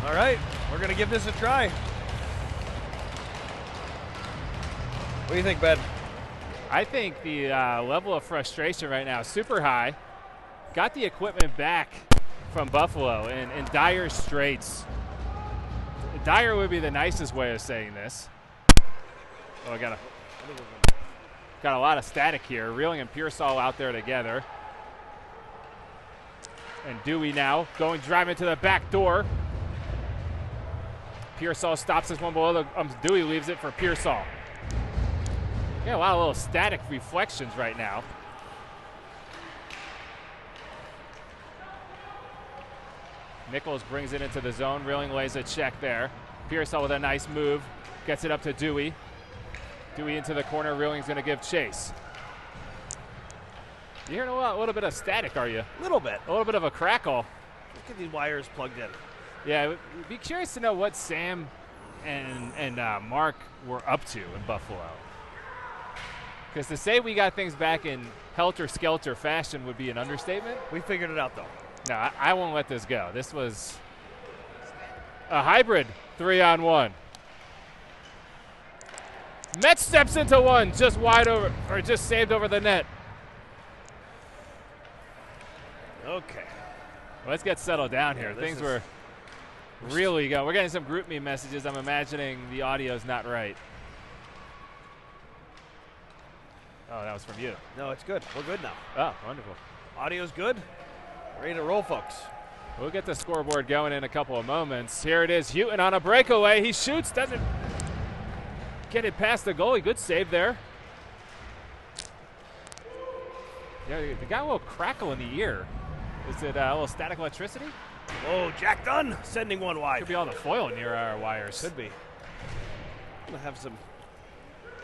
All right, we're going to give this a try. What do you think, Ben? I think the level of frustration right now is super high. Got the equipment back from Buffalo in dire straits. Dire would be the nicest way of saying this. Oh, I got a lot of static here. Reeling and Pearsall out there together. And Dewey now driving to the back door. Pearsall stops this one below. Dewey leaves it for Pearsall. Yeah, a lot of little static reflections right now. Nichols brings it into the zone. Reeling lays a check there. Pearsall with a nice move. Gets it up to Dewey. Dewey into the corner. Reeling's going to give chase. You're hearing a little bit of static, are you? A little bit. A little bit of a crackle. Let's get these wires plugged in. Yeah, we'd be curious to know what Sam and Mark were up to in Buffalo. Because to say we got things back in helter-skelter fashion would be an understatement. We figured it out, though. No, I won't let this go. This was a hybrid 3-on-1. Metz steps into one, just wide over, or just saved over the net. Okay. Well, let's get settled down here. Things were really going. We're getting some group me messages. I'm imagining the audio's not right. Oh, that was from you. No, it's good. We're good now. Oh, wonderful. Audio's good. Ready to roll, folks. We'll get the scoreboard going in a couple of moments. Here it is, Houghton on a breakaway. He shoots, doesn't get it past the goalie. Good save there. Yeah, they got a little crackle in the ear. Is it a little static electricity? Oh, Jack Dunn sending one wide. Could be all the foil near our wires. Could be. I'm going to have some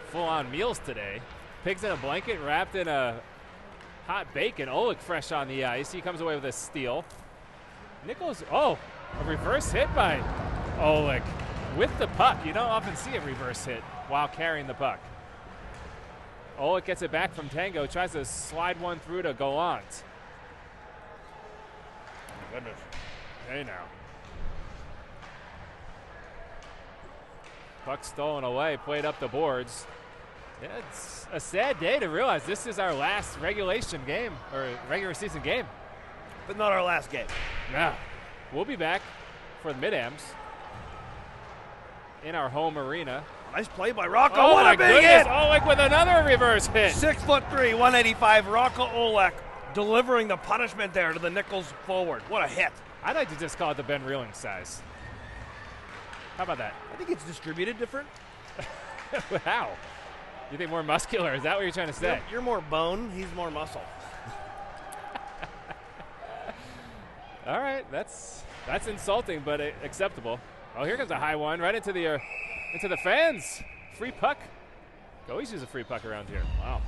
full-on meals today. Pigs in a blanket wrapped in a hot bacon. Oleg fresh on the ice. He comes away with a steal. Nichols, a reverse hit by Oleg with the puck. You don't often see a reverse hit while carrying the puck. Oleg gets it back from Tango, tries to slide one through to Gallant. Oh, goodness. Hey now. Puck stolen away, played up the boards. Yeah, it's a sad day to realize this is our last regulation game, or regular season game. But not our last game. Yeah. We'll be back for the Mid-Ams in our home arena. Nice play by Rocco. Oh, what my a big goodness. hit! Oleg with another reverse hit. 6'3", 185, Rocco Olek delivering the punishment there to the Nichols forward. What a hit. I'd like to just call it the Ben Reeling size. How about that? I think it's distributed different. How? You think more muscular? Is that what you're trying to say? You're more bone. He's more muscle. All right, that's insulting, but acceptable. Oh, here comes a high one right into the fans. Free puck. Go always use a free puck around here. Wow.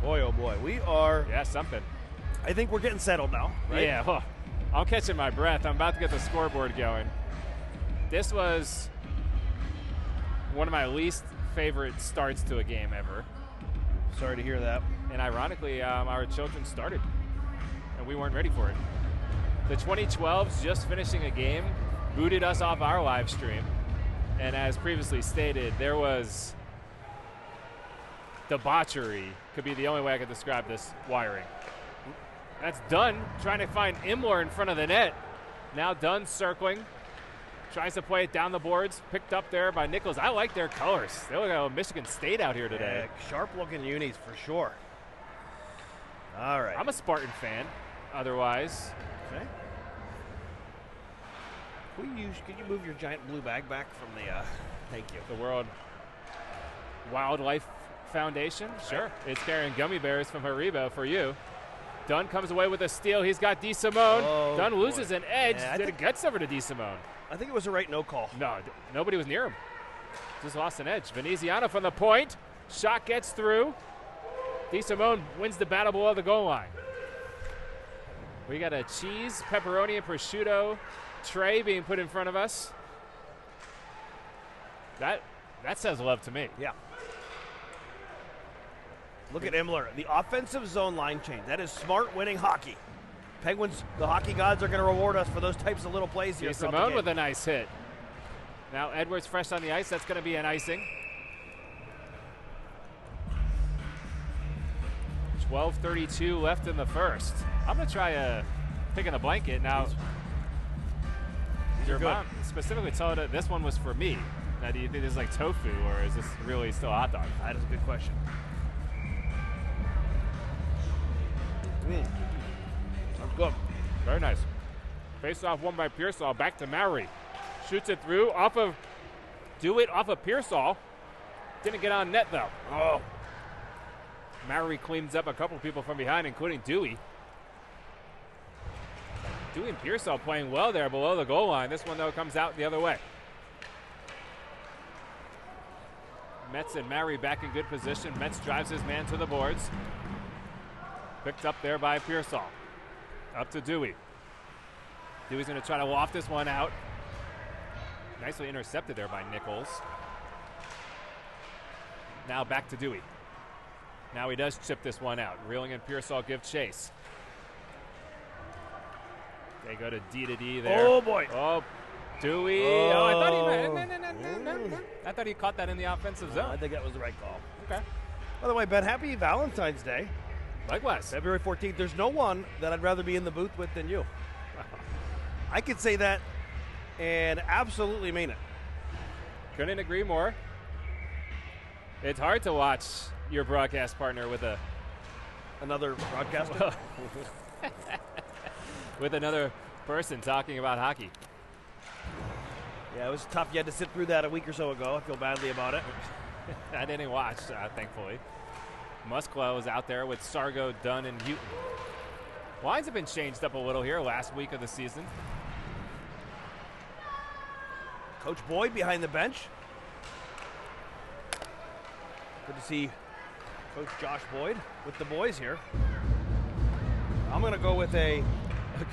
Boy, oh boy, we are. Yeah, something. I think we're getting settled now, right? Yeah. Oh, I'm catching my breath. I'm about to get the scoreboard going. This was one of my least favorite starts to a game ever. Sorry to hear that. And ironically, our children started, and we weren't ready for it. The 2012s just finishing a game booted us off our live stream. And as previously stated, there was debauchery, could be the only way I could describe this wiring. That's Dunn trying to find Imler in front of the net. Now Dunn circling, tries to play it down the boards, picked up there by Nichols. I like their colors. They look like Michigan State out here today. Yeah, sharp-looking unis for sure. All right. I'm a Spartan fan, otherwise. Okay. Could you move your giant blue bag back from the, thank you. The World Wildlife Foundation? Sure. It's carrying gummy bears from Haribo for you. Dunn comes away with a steal. He's got DeSimone. Oh, Dunn loses an edge. Yeah, It gets over to DeSimone. I think it was a right no call. No, nobody was near him. Just lost an edge. Veneziano from the point. Shot gets through. DeSimone wins the battle below the goal line. We got a cheese, pepperoni, and prosciutto tray being put in front of us. That says love to me. Yeah. Look at Imler. The offensive zone line change. That is smart winning hockey. Penguins, the hockey gods are going to reward us for those types of little plays here. Simone with a nice hit. Now Edwards fresh on the ice. That's going to be an icing. 12:32 left in the first. I'm going to try picking a blanket. Now, your mom specifically told it this one was for me. Now, do you think this is like tofu, or is this really still a hot dog? That is a good question. That's good. Very nice. Face-off won by Pearsall. Back to Mowry. Shoots it through off of Dewitt, off of Pearsall. Didn't get on net, though. Oh. Mowry cleans up a couple people from behind, including Dewey. Dewey and Pearsall playing well there below the goal line. This one, though, comes out the other way. Metz and Mowry back in good position. Metz drives his man to the boards. Picked up there by Pearsall. Up to Dewey. Dewey's going to try to loft this one out. Nicely intercepted there by Nichols. Now back to Dewey. Now he does chip this one out. Reeling and Pearsall give chase. They go to D there. Oh, boy. Oh, Dewey. Oh, I thought he caught that in the offensive zone. I think that was the right call. Okay. By the way, Ben, happy Valentine's Day. Likewise. February 14th. There's no one that I'd rather be in the booth with than you. I could say that and absolutely mean it. Couldn't agree more. It's hard to watch your broadcast partner with another broadcaster. With another person talking about hockey. Yeah, it was tough. You had to sit through that a week or so ago. I feel badly about it. I didn't watch, thankfully. Musklow is out there with Sargo, Dunn, and Houghton. Lines have been changed up a little here last week of the season. Coach Boyd behind the bench. Good to see Coach Josh Boyd with the boys here. I'm going to go with a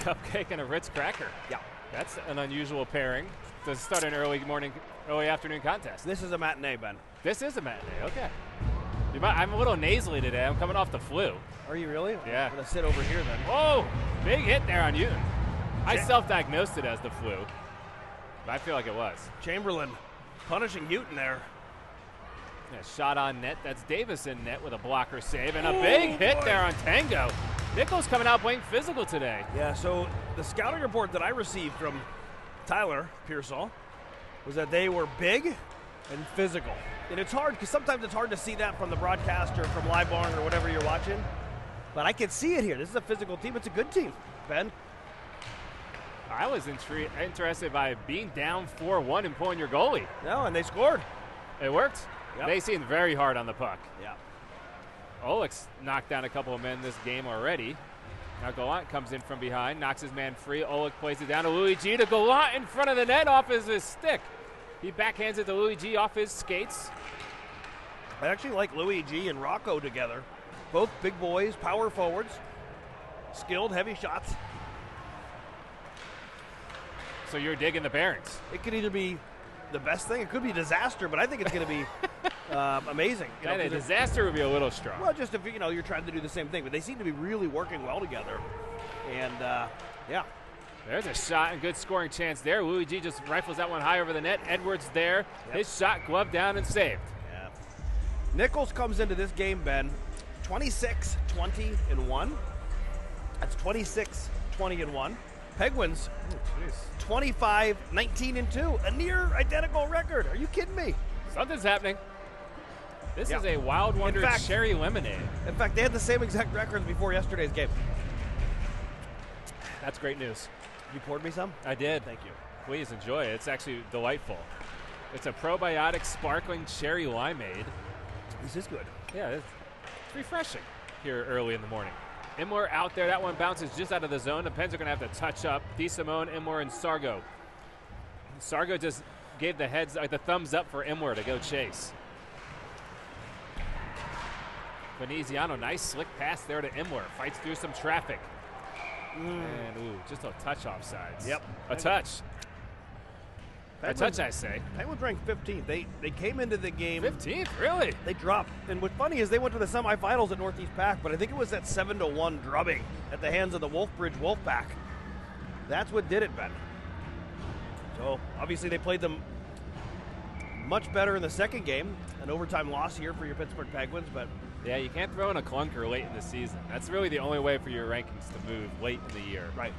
cupcake and a Ritz cracker. Yeah. That's an unusual pairing to start an early afternoon contest. This is a matinee, Ben. This is a matinee, okay. I'm a little nasally today. I'm coming off the flu. Are you really? Yeah. I'm going to sit over here then. Oh, big hit there on Houghton. I self-diagnosed it as the flu, but I feel like it was. Chamberlain punishing Houghton there. Yeah, shot on net. That's Davis in net with a blocker save, and a big hit there on Tango. Nichols coming out playing physical today. Yeah, so the scouting report that I received from Tyler Pearsall was that they were big and physical. And it's hard because sometimes it's hard to see that from the broadcast or from Live Barn or whatever you're watching. But I can see it here. This is a physical team. It's a good team, Ben. I was interested by being down 4-1 and pulling your goalie. No, and they scored. It worked. Yep. They seemed very hard on the puck. Yeah. Oleg's knocked down a couple of men this game already. Now Gallant comes in from behind, knocks his man free. Oleg plays it down to Luigi. To Gallant in front of the net off his stick. He backhands it to Luigi off his skates. I actually like Luigi and Rocco together. Both big boys, power forwards, skilled, heavy shots. So you're digging the pairings. It could either be the best thing, it could be a disaster, but I think it's going to be amazing. A disaster would be a little strong. Well, just if you're trying to do the same thing, but they seem to be really working well together. And yeah. There's a shot and good scoring chance there. Luigi just rifles that one high over the net. Edwards there. Yep. His shot gloved down and saved. Yeah. Nichols comes into this game, Ben, 26-20-1. That's 26-20-1. Penguins, 25-19-2. A near identical record. Are you kidding me? Something's happening. This is a Wild Wonder cherry lemonade. In fact, they had the same exact record before yesterday's game. That's great news. You poured me some? I did. Thank you. Please enjoy it. It's actually delightful. It's a probiotic sparkling cherry limeade. This is good. Yeah, it's refreshing here early in the morning. Imler out there. That one bounces just out of the zone. The Pens are going to have to touch up. DeSimone, Imler, and Sargo. Sargo just gave the thumbs up for Imler to go chase. Veneziano, nice slick pass there to Imler. Fights through some traffic. And, just a touch offsides. Yep. A touch. A touch, I say. Penguins ranked 15th. They came into the game. 15th, really? They dropped. And what's funny is they went to the semifinals at Northeast Pack, but I think it was that 7-1 drubbing at the hands of the Wolfbridge Wolfpack. That's what did it, Ben. So obviously they played them much better in the second game. An overtime loss here for your Pittsburgh Penguins, but yeah, you can't throw in a clunker late in the season. That's really the only way for your rankings to move late in the year. Right.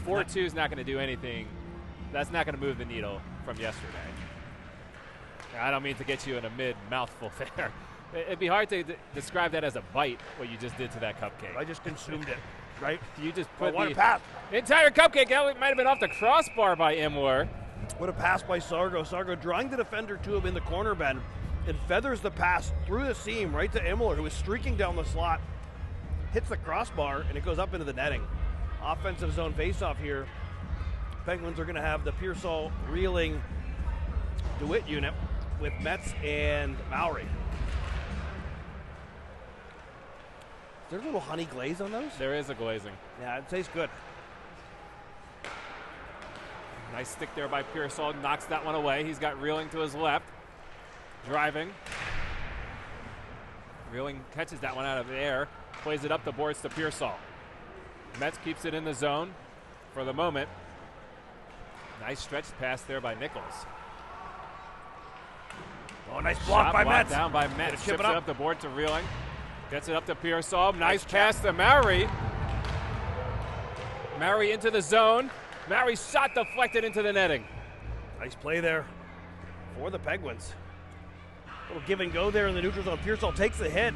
4-2 is not going to do anything. That's not going to move the needle from yesterday. I don't mean to get you in a mid-mouthful there. It'd be hard to describe that as a bite, what you just did to that cupcake. I just consumed it, right? You just put what the a pass. Entire cupcake out. It might have been off the crossbar by Imler. What a pass by Sargo. Sargo drawing the defender to him in the corner, Ben, and feathers the pass through the seam right to Imler, who is streaking down the slot. Hits the crossbar, and it goes up into the netting. Offensive zone faceoff here. Penguins are going to have the Pearsall Reeling DeWitt unit with Metz and Mowry. Is there a little honey glaze on those? There is a glazing. Yeah, it tastes good. Nice stick there by Pearsall. Knocks that one away. He's got Reeling to his left. Driving. Reeling catches that one out of the air. Plays it up the boards to Pearsall. Metz keeps it in the zone for the moment. Nice stretch pass there by Nichols. Oh, nice block by Metz. Down by Metz. Chips it up the board to Reeling. Gets it up to Pearsall. Nice pass to Mowry. Mowry into the zone. Mowry shot deflected into the netting. Nice play there for the Penguins. Little give and go there in the neutral zone. Pearsall takes the hit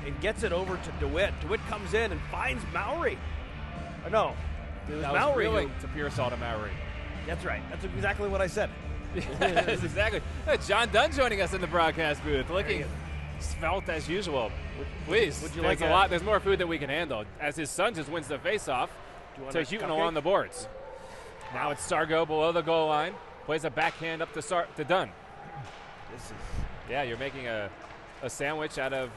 and gets it over to DeWitt. DeWitt comes in and finds Mowry. No, it was Mowry. Reeling to Pearsall to Mowry. That's right. That's exactly what I said. Yes, exactly. John Dunn joining us in the broadcast booth, looking svelte as usual. Please, would you there's like a lot. There's more food than we can handle. As his son just wins the faceoff to Houghton along the boards. Now it's Sargo below the goal line. Plays a backhand up to Dunn. Yeah, you're making a sandwich out of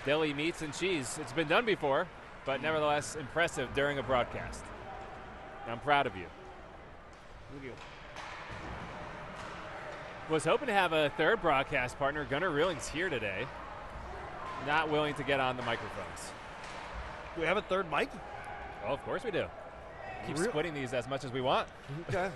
deli meats and cheese. It's been done before, but nevertheless impressive during a broadcast. I'm proud of you. Thank you. Was hoping to have a third broadcast partner. Gunnar Reeling's here today. Not willing to get on the microphones. Do we have a third mic? Oh, of course we do. Keep splitting these as much as we want. Okay.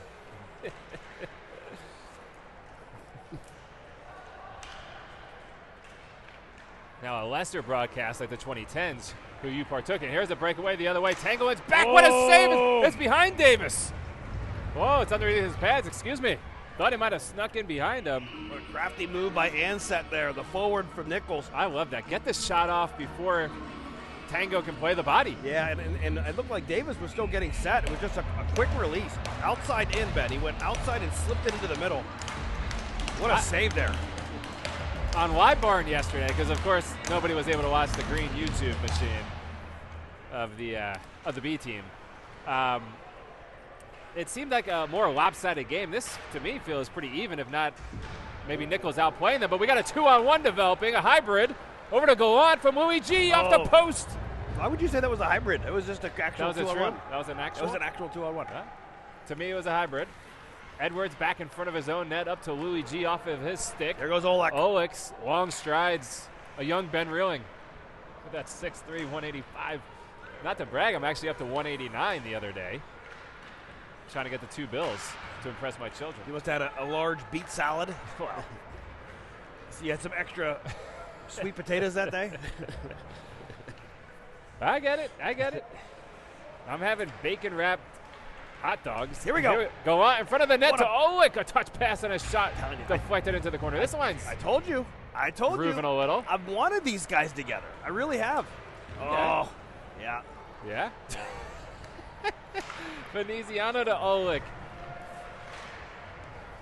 Now a lesser broadcast like the 2010s, who you partook in. Here's a breakaway the other way. Tangelin's back. What a save! It's behind Davis. Whoa, it's underneath his pads. Excuse me. Thought he might have snuck in behind him. What a crafty move by Ansett there. The forward from Nichols. I love that. Get the shot off before Tango can play the body. Yeah, and it looked like Davis was still getting set. It was just a quick release. Outside in, Ben. He went outside and slipped it into the middle. What a save there. On Live Barn yesterday, because of course nobody was able to watch the green YouTube machine of the B team. It seemed like a more lopsided game. This, to me, feels pretty even, if not maybe Nichols outplaying them. But we got a 2-on-1 developing, a hybrid. Over to Gallant from Louis G off the post. Why would you say that was a hybrid? It was just an actual 2-on-1. That was an actual? It was an actual 2-on-1. Huh? To me, it was a hybrid. Edwards back in front of his own net, up to Louis G off of his stick. There goes Oleg. Oleg's long strides. A young Ben Reeling. With that 6'3", 185. Not to brag, I'm actually up to 189 the other day. Trying to get the 2 bills to impress my children. You must have had a large beet salad. Wow. So you had some extra sweet potatoes that day? I get it. I'm having bacon-wrapped hot dogs. Here we go. Go on in front of the net to Oleg. A touch pass and a shot deflected into the corner. This line's I told you. grooving a little. I've wanted these guys together. I really have. Oh, yeah. Yeah? Veneziano to Oleg.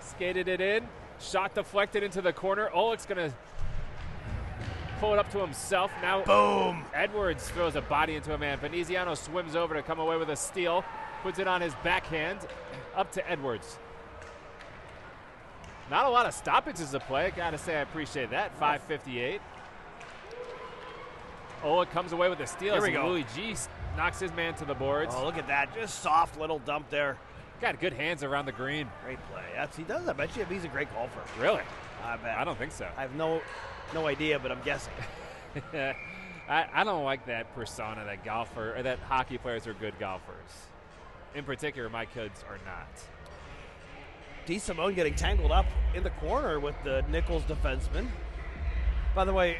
Skated it in. Shot deflected into the corner. Oleg's going to pull it up to himself. Now, boom. Edwards throws a body into a man. Veneziano swims over to come away with a steal. Puts it on his backhand. Up to Edwards. Not a lot of stoppages to play. Got to say I appreciate that. 5:58. Oleg comes away with a steal. Here we go. Louis G knocks his man to the boards. Oh, look at that. Just soft little dump there. Got good hands around the green. Great play. He does. I bet you he's a great golfer. Really? I bet. I don't think so. I have no idea, but I'm guessing. I don't like that persona that golfer or that hockey players are good golfers. In particular, my kids are not. DeSimone getting tangled up in the corner with the Nichols defenseman. By the way,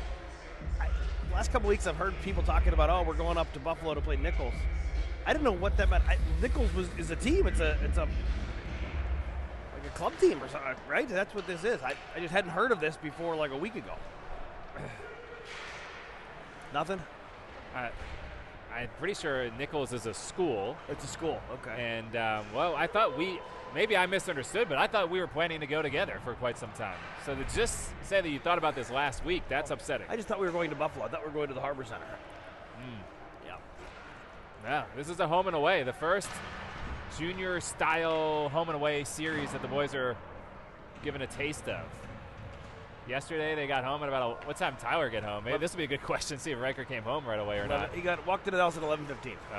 last couple weeks I've heard people talking about, oh, we're going up to Buffalo to play Nichols. I didn't know what that meant. Nichols is a team. It's a like a club team or something, right? That's what this is. I just hadn't heard of this before like a week ago. Nothing? I'm pretty sure Nichols is a school. It's a school, okay. And, well, I thought maybe I misunderstood, but I thought we were planning to go together for quite some time. So to just say that you thought about this last week, that's upsetting. I just thought we were going to Buffalo. I thought we were going to the Harbor Center. Yeah. Yeah, this is a home and away. The first junior-style home and away series that the boys are given a taste of. Yesterday they got home at about what time Tyler get home? Maybe this would be a good question. See if Riker came home right away or not. He walked into the house at 11:15.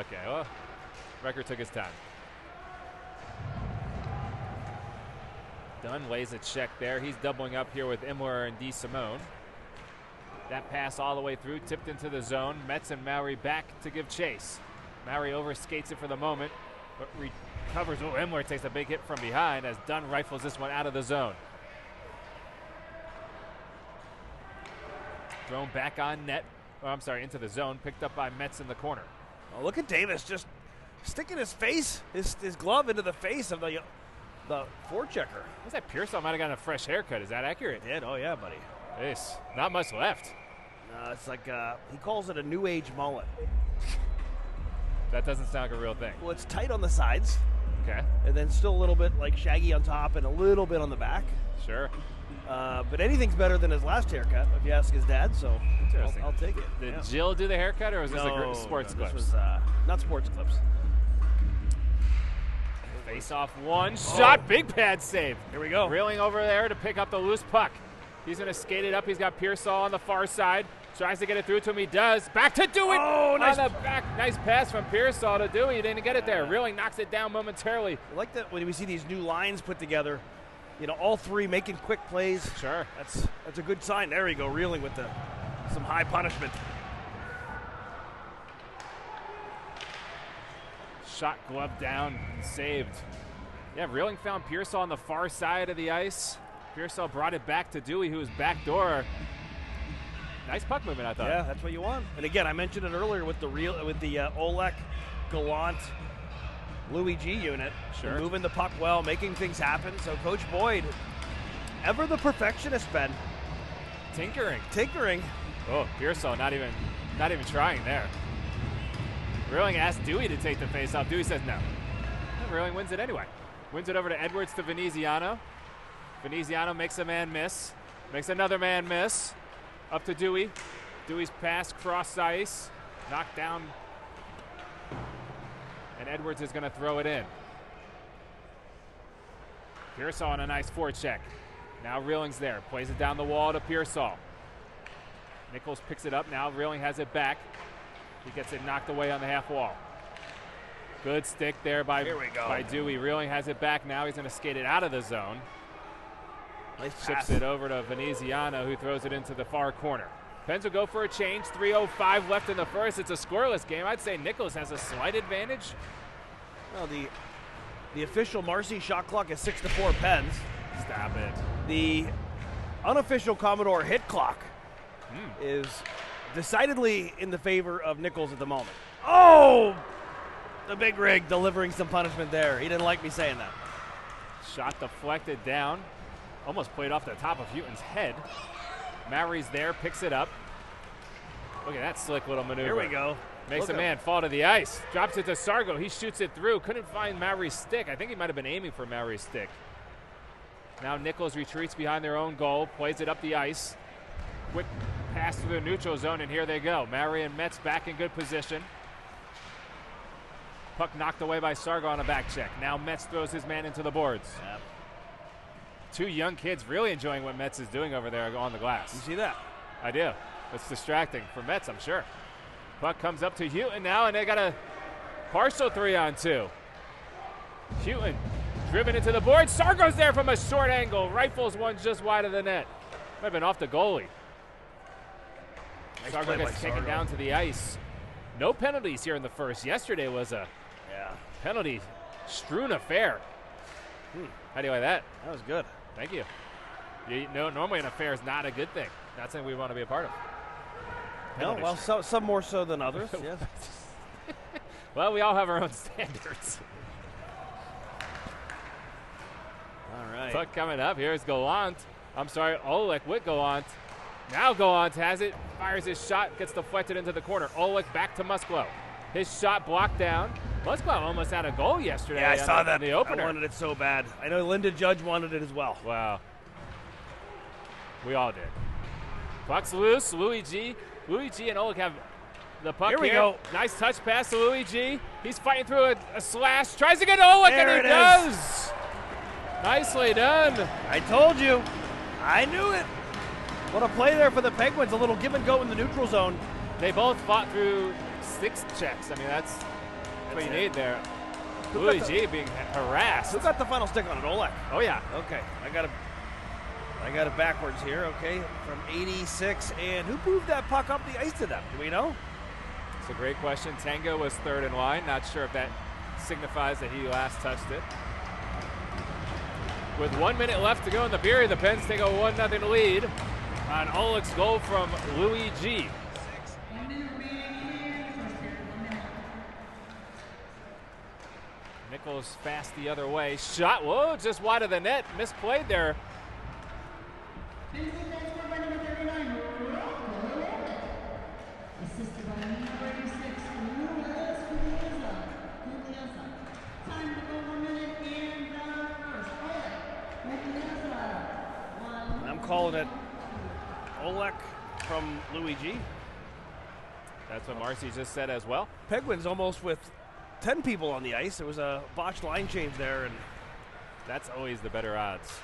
Okay, well, Riker took his time. Dunn lays a check there. He's doubling up here with Imler and DeSimone. That pass all the way through, tipped into the zone. Metz and Mowry back to give chase. Mowry overskates it for the moment, but recovers. Oh, Imler takes a big hit from behind as Dunn rifles this one out of the zone. Thrown back on net. Oh, I'm sorry, into the zone. Picked up by Metz in the corner. Oh, look at Davis just sticking his face, his glove into the face of the forechecker. What's that? Pearsall might have gotten a fresh haircut. Is that accurate? He did. Oh, yeah, buddy. Yes. Not much left. It's like he calls it a new age mullet. That doesn't sound like a real thing. Well, it's tight on the sides. Okay. And then still a little bit like shaggy on top and a little bit on the back. Sure. But anything's better than his last haircut, if you ask his dad, so I'll take it. Did Jill do the haircut, or was this a sports clips? This was not sports clips. Face off one shot, big pad save. Here we go. Reeling over there to pick up the loose puck. He's going to skate it up. He's got Pearsall on the far side. Tries to get it through to him. He does. Back to Dewey. Oh, nice. On the back. Nice pass from Pearsall to Dewey. He didn't get it there. Reeling knocks it down momentarily. I like that when we see these new lines put together. You know, all three making quick plays. Sure. That's a good sign. There we go, Reeling with some high punishment. Shot glove down and saved. Yeah, Reeling found Pearsall on the far side of the ice. Pearsall brought it back to Dewey, who was backdoor. Nice puck movement, I thought. Yeah, that's what you want. And again, I mentioned it earlier with the Olek, Gallant, Louis G unit. Sure. Moving the puck well, making things happen. So Coach Boyd, ever the perfectionist, Ben. Tinkering. Oh, Pearsall not even trying there. Reeling asked Dewey to take the face-off. Dewey says no. And Reeling wins it anyway. Wins it over to Edwards to Veneziano. Veneziano makes a man miss. Makes another man miss. Up to Dewey. Dewey's pass cross ice. Knocked down. And Edwards is going to throw it in. Pearsall on a nice forecheck. Now Reeling's there. Plays it down the wall to Pearsall. Nichols picks it up. Now Reeling has it back. He gets it knocked away on the half wall. Good stick there by Dewey. Reeling has it back now. He's going to skate it out of the zone. Nice Chips it over to Veneziano, who throws it into the far corner. Pens will go for a change. 3:05 left in the first. It's a scoreless game. I'd say Nichols has a slight advantage. Well, the official Marcy shot clock is 6-4 Pens. Stop it. The unofficial Commodore hit clock is decidedly in the favor of Nichols at the moment. Oh! The big rig delivering some punishment there. He didn't like me saying that. Shot deflected down. Almost played off the top of Houghton's head. Mowry's there, picks it up. Look at that slick little maneuver. Here we go. Makes a man fall to the ice. Drops it to Sargo. He shoots it through. Couldn't find Mowry's stick. I think he might have been aiming for Mowry's stick. Now Nichols retreats behind their own goal. Plays it up the ice. Quick pass through the neutral zone, and here they go. Mowry and Metz back in good position. Puck knocked away by Sargo on a back check. Now Metz throws his man into the boards. Yep. Two young kids really enjoying what Metz is doing over there on the glass. You see that? I do. It's distracting for Metz, I'm sure. Puck comes up to Houghton now, and they got a partial 3-on-2. Houghton Driven into the board. Star goes there from a short angle. Rifles one just wide of the net. Might have been off the goalie. Nice Sargo play gets by taken Sargo. down to the ice. No penalties here in the first. Yesterday was a penalty strewn affair. How do you like that? That was good. Thank you. Normally an affair is not a good thing. Not something we want to be a part of. No, well, some more so than others. Yes. Well, we all have our own standards. All right. Puck coming up. Here's Gallant. I'm sorry, Oleg with Gallant. Now Gallant has it, fires his shot, gets deflected into the corner. Oleg back to Musklo. His shot blocked down. Musklo almost had a goal yesterday. Yeah, I saw that. In the opener. I wanted it so bad. I know Linda Judge wanted it as well. Wow. We all did. Puck's loose. Louis G and Oleg have the puck here. We go. Nice touch pass to Louis G. He's fighting through a slash. Tries to get to Oleg, there and he it does. Is. Nicely done. I told you. I knew it. What a play there for the Penguins. A little give and go in the neutral zone. They both fought through 6 checks. I mean, that's what you need there. Louis G being harassed. Who got the final stick on it? Oleg. Oh, yeah. Okay. I got it backwards here, okay, from 86. And who moved that puck up the ice to them? Do we know? It's a great question. Tango was third in line. Not sure if that signifies that he last touched it. With 1 minute left to go in the period, the Pens take a 1-0 lead on Oleg's goal from Louis G. Nichols fast the other way. Shot, whoa, just wide of the net. Misplayed there. I'm calling it Oleg from Louis G. That's what Marcy just said as well. Penguins almost with 10 people on the ice. There was a botched line change there, and that's always the better odds.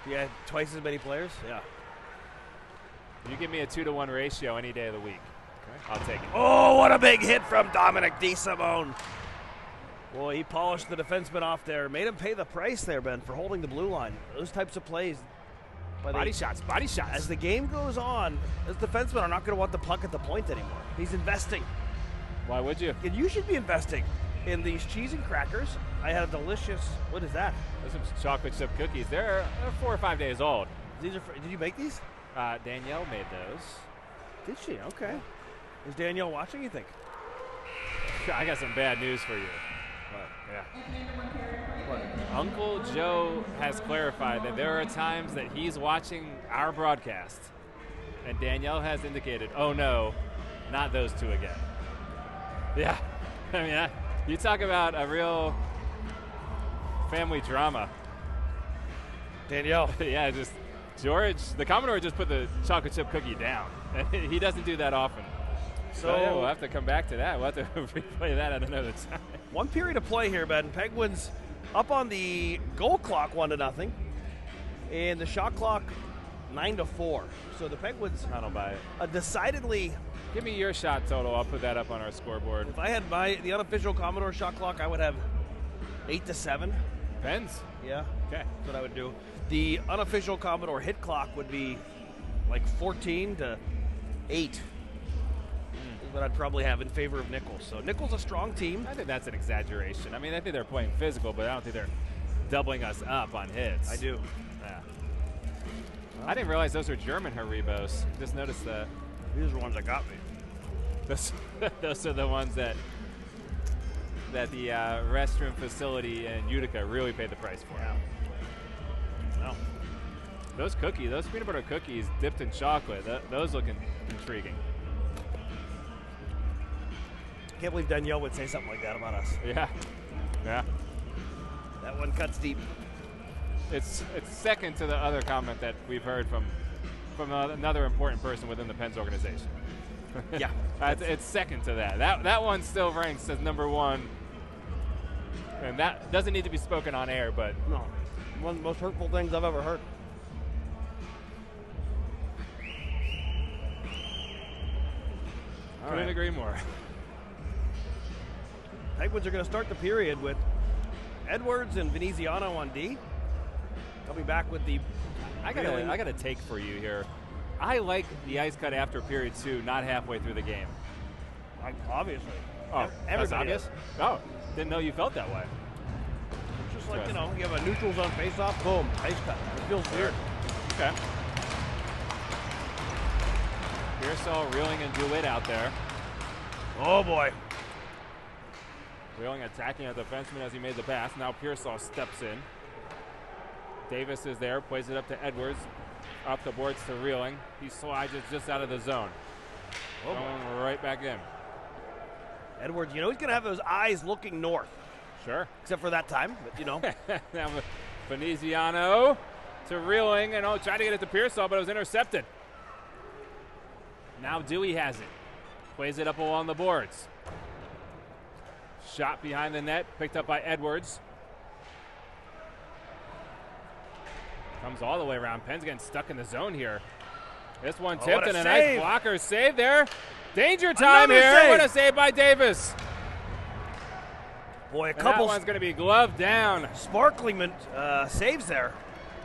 Yeah, twice as many players. Yeah. You give me a 2-to-1 ratio any day of the week. Okay. I'll take it. Oh, what a big hit from Dominic DeSimone. Boy, he polished the defenseman off there. Made him pay the price there, Ben, for holding the blue line. Those types of plays. Body shots. As the game goes on, those defensemen are not going to want the puck at the point anymore. He's investing. Why would you? And you should be investing in these cheese and crackers. I had a delicious, what is that? Those are some chocolate chip cookies. They're 4 or 5 days old. Did you make these? Danielle made those. Did she? Okay. Is Danielle watching, you think? I got some bad news for you. What? Yeah. What? Uncle Joe has clarified that there are times that he's watching our broadcast, and Danielle has indicated, oh no, not those two again. Yeah. I mean, you talk about a real family drama. Danielle. Yeah, just George, the Commodore just put the chocolate chip cookie down. He doesn't do that often. So yeah, we'll have to come back to that. We'll have to replay that at another time. 1 period of play here, Ben. Penguins up on the goal clock 1-0, and the shot clock 9-4. So the Penguins, I don't buy it. Decidedly. Give me your shot total. I'll put that up on our scoreboard. If I had the unofficial Commodore shot clock, I would have 8-7. Pens? Yeah. Okay. That's what I would do. The unofficial Commodore hit clock would be like 14-8. Is what I'd probably have in favor of Nichols. So Nichols a strong team. I think that's an exaggeration. I mean, I think they're playing physical, but I don't think they're doubling us up on hits. I do. Yeah. I didn't realize those are German Haribos. Just noticed that. These are the ones that got me. Those are the ones that the restroom facility in Utica really paid the price for. Yeah. No. Those cookies, those peanut butter cookies dipped in chocolate, those look intriguing. Can't believe Danielle would say something like that about us. Yeah. Yeah. That one cuts deep. It's second to the other comment that we've heard from another important person within the Pens organization. Yeah. It's second to that. That one still ranks as number one. And that doesn't need to be spoken on air, but no. One of the most hurtful things I've ever heard. Couldn't agree more. Penguins are going to start the period with Edwards and Veneziano on D. Coming back with the... I got a take for you here. I like the ice cut after period 2, not halfway through the game. Obviously. Oh, that's obvious? Does. Oh, didn't know you felt that way. It's just like, you know, you have a neutral zone face-off, boom, ice cut. It feels weird. Okay. Pearsall reeling and DeWitt out there. Oh, boy. Reeling attacking a defenseman as he made the pass. Now Pearsall steps in. Davis is there, plays it up to Edwards. Up the boards to Reeling. He slides it just out of the zone. Going right back in. Edwards, you know he's going to have those eyes looking north. Sure. Except for that time, but you know. Now Veneziano to Reeling, and tried to get it to Pearsall, but it was intercepted. Now Dewey has it. Plays it up along the boards. Shot behind the net, picked up by Edwards. Comes all the way around. Penn's getting stuck in the zone here. This one tipped and a nice blocker save there. Danger time here. Save. What a save by Davis. Boy, a couple. That one's going to be gloved down. Sparkling saves there.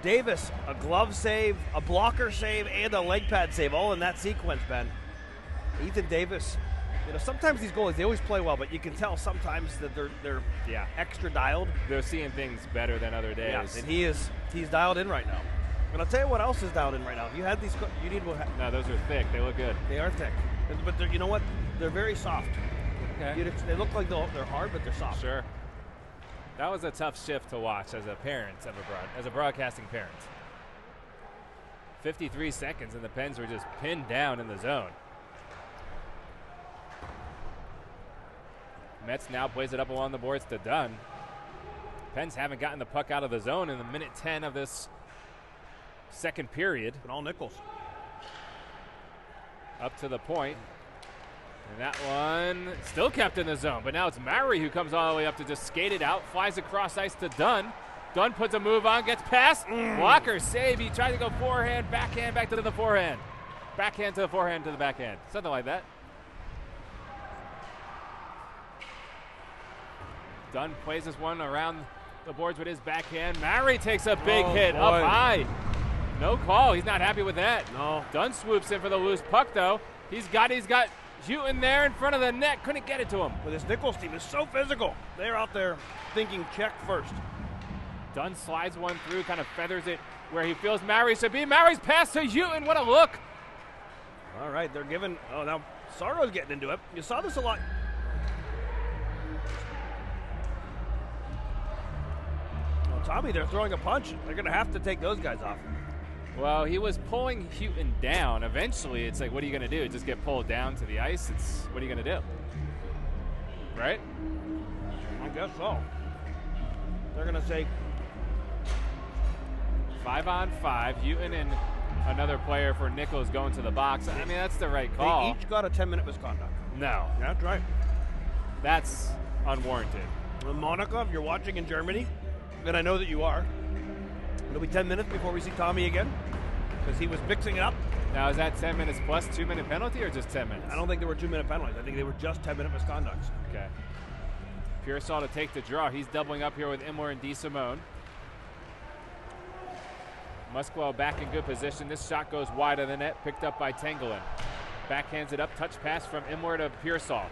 Davis, a glove save, a blocker save, and a leg pad save, all in that sequence, Ben. Ethan Davis. You know, sometimes these goalies, they always play well, but you can tell sometimes that they're extra dialed. They're seeing things better than other days. Yes, and he's dialed in right now. And I'll tell you what else is dialed in right now. If you had these, you need to. No, those are thick. They look good. They are thick, but you know what? They're very soft. Okay. They look like they're hard, but they're soft. Sure. That was a tough shift to watch as a parent, as a broadcasting parent. 53 seconds, and the Pens were just pinned down in the zone. Metz now plays it up along the boards to Dunn. Pens haven't gotten the puck out of the zone in the minute 10 of this second period. And all Nichols. Up to the point. And that one still kept in the zone, but now it's Maury who comes all the way up to just skate it out, flies across ice to Dunn. Dunn puts a move on, gets past. Blocker save. He tried to go forehand, backhand, back to the forehand. Backhand to the forehand to the backhand. Something like that. Dunn plays this one around the boards with his backhand. Maury takes a big hit up high. No call. He's not happy with that. No. Dunn swoops in for the loose puck, though. He's got Houghton there in front of the net. Couldn't get it to him. But this Nichols team is so physical. They're out there thinking check first. Dunn slides one through, kind of feathers it where he feels Maury should be. Maury's pass to Houghton. What a look. All right, they're giving. Oh, now Sargo's getting into it. You saw this a lot. Well, Tommy, they're throwing a punch. They're going to have to take those guys off. Well, he was pulling Houghton down. Eventually, it's like, what are you going to do? Just get pulled down to the ice? What are you going to do? Right? I guess so. They're going to say 5-on-5. Houghton and another player for Nichols going to the box. I mean, that's the right call. They each got a 10-minute misconduct. No. That's right. That's unwarranted. Well, Monica, if you're watching in Germany, and I know that you are, it'll be 10 minutes before we see Tommy again because he was mixing it up. Now, is that 10 minutes plus 2-minute penalty or just 10 minutes? I don't think there were 2-minute penalties. I think they were just 10-minute misconducts. Okay. Pearsall to take the draw. He's doubling up here with Imler and DeSimone. Musquel back in good position. This shot goes wide of the net, picked up by Tangelin. Backhands it up, touch pass from Imler to Pearsall.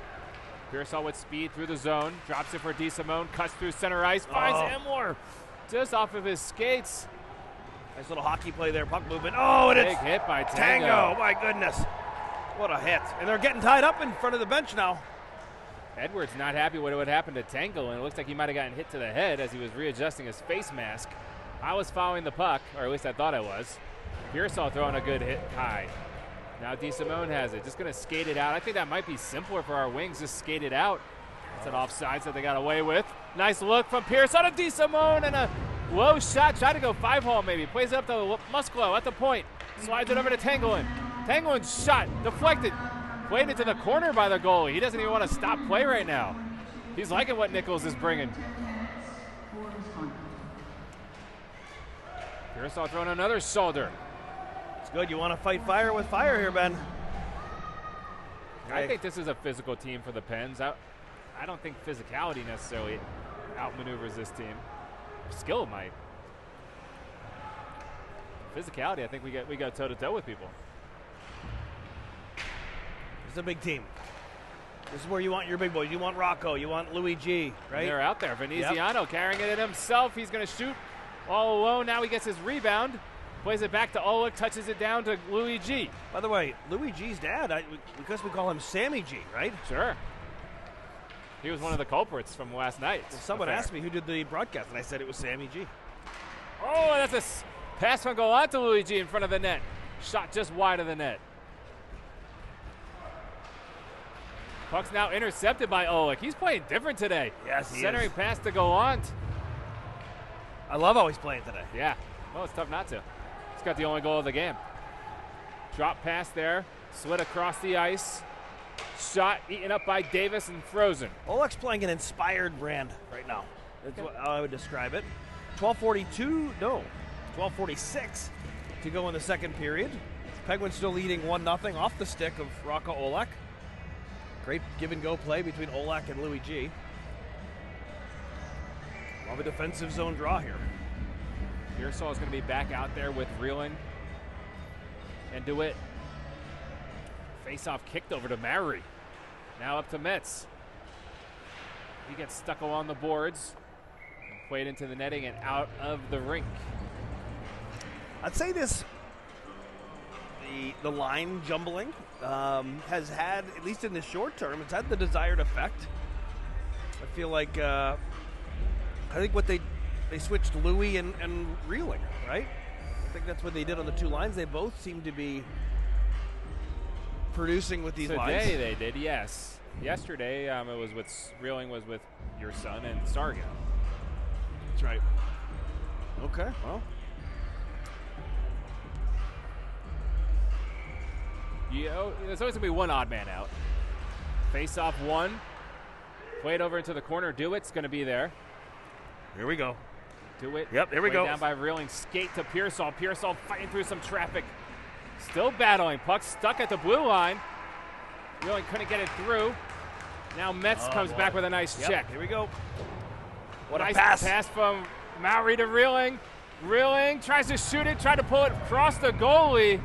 Pearsall with speed through the zone, drops it for DeSimone, cuts through center ice, finds Imler just off of his skates. Nice little hockey play there, puck movement. Oh, and big it's hit by Tango. My goodness. What a hit. And they're getting tied up in front of the bench now. Edwards not happy with what happened to Tango, and it looks like he might have gotten hit to the head as he was readjusting his face mask. I was following the puck, or at least I thought I was. Pearsall throwing a good hit high. Now DeSimone has it, just going to skate it out. I think that might be simpler for our wings, just skate it out. That's an offsides that they got away with. Nice look from Pearsall to DeSimone, and a low shot. Try to go 5-hole maybe. Plays it up to Musquel at the point. Slides it over to Tangelin. Tangelin's shot deflected. Played it to the corner by the goalie. He doesn't even want to stop play right now. He's liking what Nichols is bringing. Pearsall throwing another shoulder. It's good. You want to fight fire with fire here, Ben. I think this is a physical team for the Pens. I don't think physicality necessarily outmaneuvers this team. Skill might. Physicality, I think we go toe-to-toe with people. It's a big team. This is where you want your big boys. You want Rocco. You want Luigi, right? And they're out there. Veneziano carrying it in himself. He's going to shoot all alone. Now he gets his rebound. Plays it back to Oleg. Touches it down to Luigi. By the way, Luigi's dad, because we call him Sammy G, right? Sure. He was one of the culprits from last night. Well, someone asked me who did the broadcast, and I said it was Sammy G. Oh, that's a pass from Gallant to Luigi in front of the net. Shot just wide of the net. Puck's now intercepted by Oleg. He's playing different today. Yes, he Centering is. pass to Gallant. I love how he's playing today. Yeah. Well, it's tough not to. He's got the only goal of the game. Drop pass there. Slid across the ice. Shot eaten up by Davis and frozen. Oleg's playing an inspired brand right now. That's how I would describe it. 12:46 to go in the second period. Penguins still leading 1-0 off the stick of Rocco Olek. Great give-and-go play between Olek and Luigi. Love a defensive zone draw here. Pearsall is going to be back out there with Reeland and DeWitt. Face-off kicked over to Maury. Now up to Metz. He gets stuck along the boards. And played into the netting and out of the rink. I'd say this, the line jumbling has had, at least in the short term, it's had the desired effect. I feel like, I think what they switched Louis and Reeling, right? I think that's what they did on the two lines. They both seem to be producing with these lines. Today they did, yes. Yesterday it was with Reeling was with your son and Sarga. That's right. Okay, well. There's always going to be one odd man out. Face off one. Played over into the corner. DeWitt's going to be there. Here we go. DeWitt. Yep, there we go. Down by Reeling. Skate to Pearsall. Pearsall fighting through some traffic. Still battling. Puck stuck at the blue line. Reeling couldn't get it through. Now Metz comes back with a nice check. Here we go. What nice a pass. Pass from Maury to Reeling. Reeling tries to shoot it. Tried to pull it across the goalie.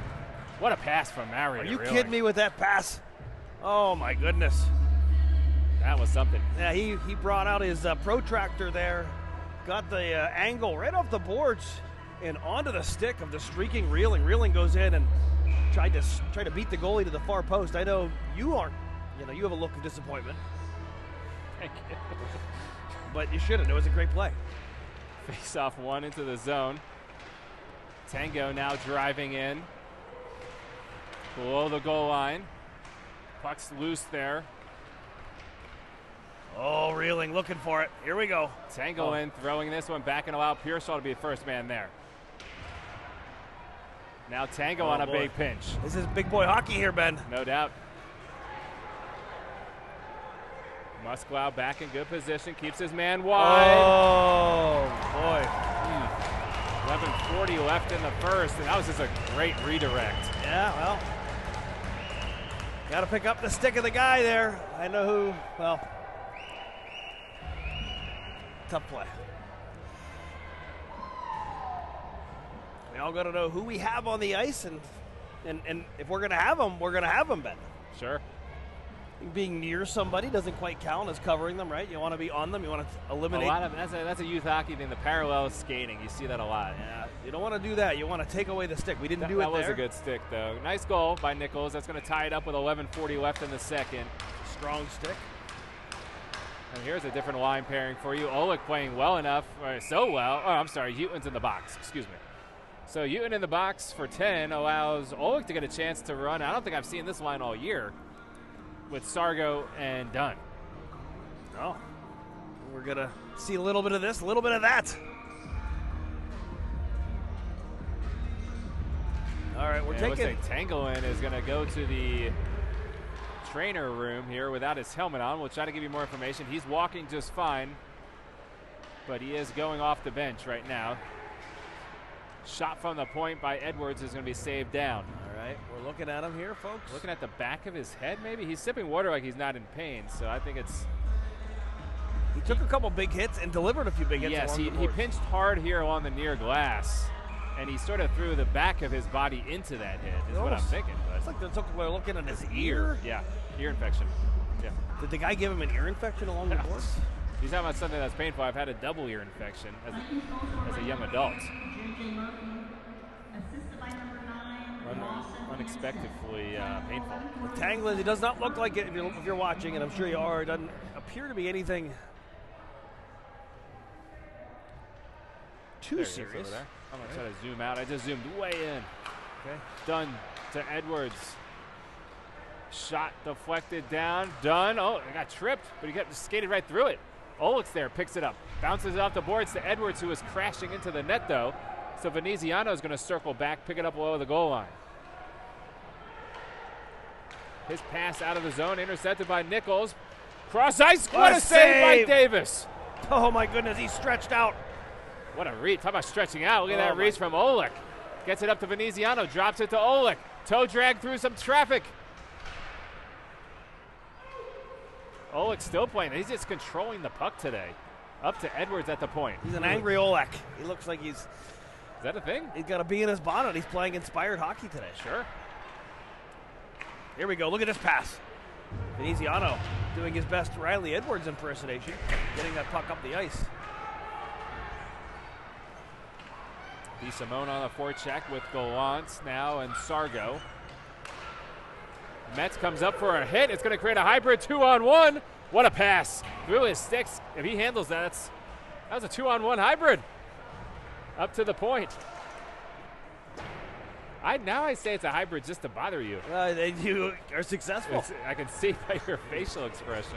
What a pass from Maury. Are you kidding me with that pass? Oh, my goodness. That was something. Yeah, he brought out his protractor there, got the angle right off the boards and onto the stick of the streaking Reeling. Reeling goes in and tried to beat the goalie to the far post. I know you aren't, you have a look of disappointment. Thank you. But you shouldn't. It was a great play. Face off one into the zone. Tango now driving in. Below the goal line. Puck's loose there. Oh, Reeling looking for it. Here we go. Tango in, throwing this one back and allow Pearsall to be the first man there. Now Tango on a big pinch. This is big boy hockey here, Ben. No doubt. Musklau back in good position, keeps his man wide. Oh, boy. 11:40 left in the first, and that was just a great redirect. Yeah, well, got to pick up the stick of the guy there. I know who, well, tough play. We all got to know who we have on the ice, and if we're going to have them, we're going to have them, Ben. Sure. Being near somebody doesn't quite count as covering them, right? You want to be on them. You want to eliminate. A lot of that's a youth hockey thing. The parallel skating, you see that a lot. Yeah, you don't want to do that. You want to take away the stick. We didn't do it there. That was a good stick, though. Nice goal by Nichols. That's going to tie it up with 11:40 left in the second. Strong stick. And here's a different line pairing for you. Oleg playing well enough, or so well. Oh, I'm sorry. Uten's in the box. Excuse me. So Uten in the box for 10 allows Oleg to get a chance to run. I don't think I've seen this line all year with Sargo and Dunn. No. We're going to see a little bit of this, a little bit of that. All right, we're taking. Looks like Tanglin is going to go to the trainer room here without his helmet on. We'll try to give you more information. He's walking just fine, but he is going off the bench right now. Shot from the point by Edwards is going to be saved down. All right, we're looking at him here, folks. Looking at the back of his head, maybe. He's sipping water like he's not in pain, so I think it's He took a couple big hits and delivered a few big hits. Yes, along the he boards. pinched hard here along the near glass, and he sort of threw the back of his body into that hit, is what I'm thinking. But It's like they're looking at his ear. Yeah, ear infection. Yeah. Did the guy give him an ear infection along the boards? He's talking about something that's painful. I've had a double ear infection as a young adult. Unexpectedly painful. With Tangland, it does not look like it if you're watching, and I'm sure you are. It doesn't appear to be anything too serious. I'm going to try to zoom out. I just zoomed way in. Okay. Done to Edwards. Shot deflected down. Done. Oh, I got tripped, but he just skated right through it. Oleg's there, picks it up. Bounces it off the boards to Edwards, who is crashing into the net, though. So Veneziano is going to circle back, pick it up below the goal line. His pass out of the zone, intercepted by Nichols. Cross ice, what a save by Davis. Oh my goodness, he's stretched out. What a reach, talk about stretching out. Look at that reach from Oleg. Gets it up to Veneziano, drops it to Oleg. Toe drag through some traffic. Oleg still playing, he's just controlling the puck today. Up to Edwards at the point. He's an angry Oleg. He looks like Is that a thing? he's got a bee in his bonnet. He's playing inspired hockey today. Sure. Here we go. Look at this pass. Veneziano doing his best Riley Edwards impersonation, getting that puck up the ice. Simone on the forecheck with Gallant now and Sargo. Metz comes up for a hit. It's going to create a hybrid 2-on-1. What a pass. Through his sticks. If he handles that, that was a 2-on-1 hybrid. Up to the point. Now I say it's a hybrid just to bother you. You are successful. I can see by your facial expression.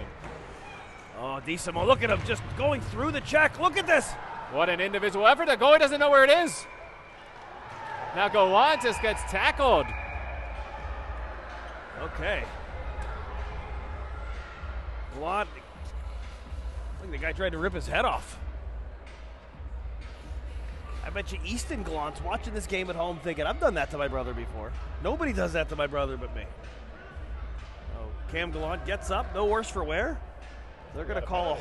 Oh, DeSimone, look at him just going through the check. Look at this. What an individual effort. The goalie doesn't know where it is. Now Gallant just gets tackled. Okay. Gallant. Look, the guy tried to rip his head off. I bet you Easton Gallant's watching this game at home thinking, I've done that to my brother before. Nobody does that to my brother but me. Oh, Cam Gallant gets up, no worse for wear. They're going to call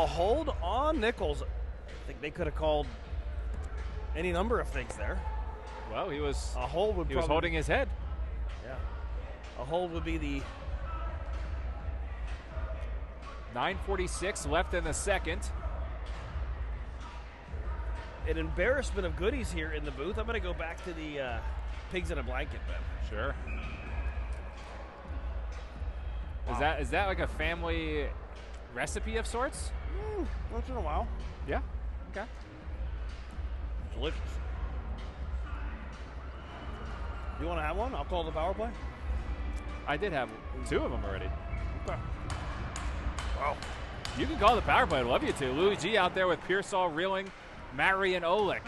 a hold on Nichols. I think they could have called any number of things there. Well, he was holding his head. Yeah. A hold would be the 9:46 left in the second. An embarrassment of goodies here in the booth. I'm going to go back to the pigs in a blanket, Ben. Sure. Wow. Is that like a family recipe of sorts? Once in a while. Yeah. Okay. Delicious. You want to have one? I'll call the power play. I did have two of them already. Okay. Wow. You can call the power play. I'd love you to. Louis G out there with Pearsall, Reeling, Mary, and Oleg.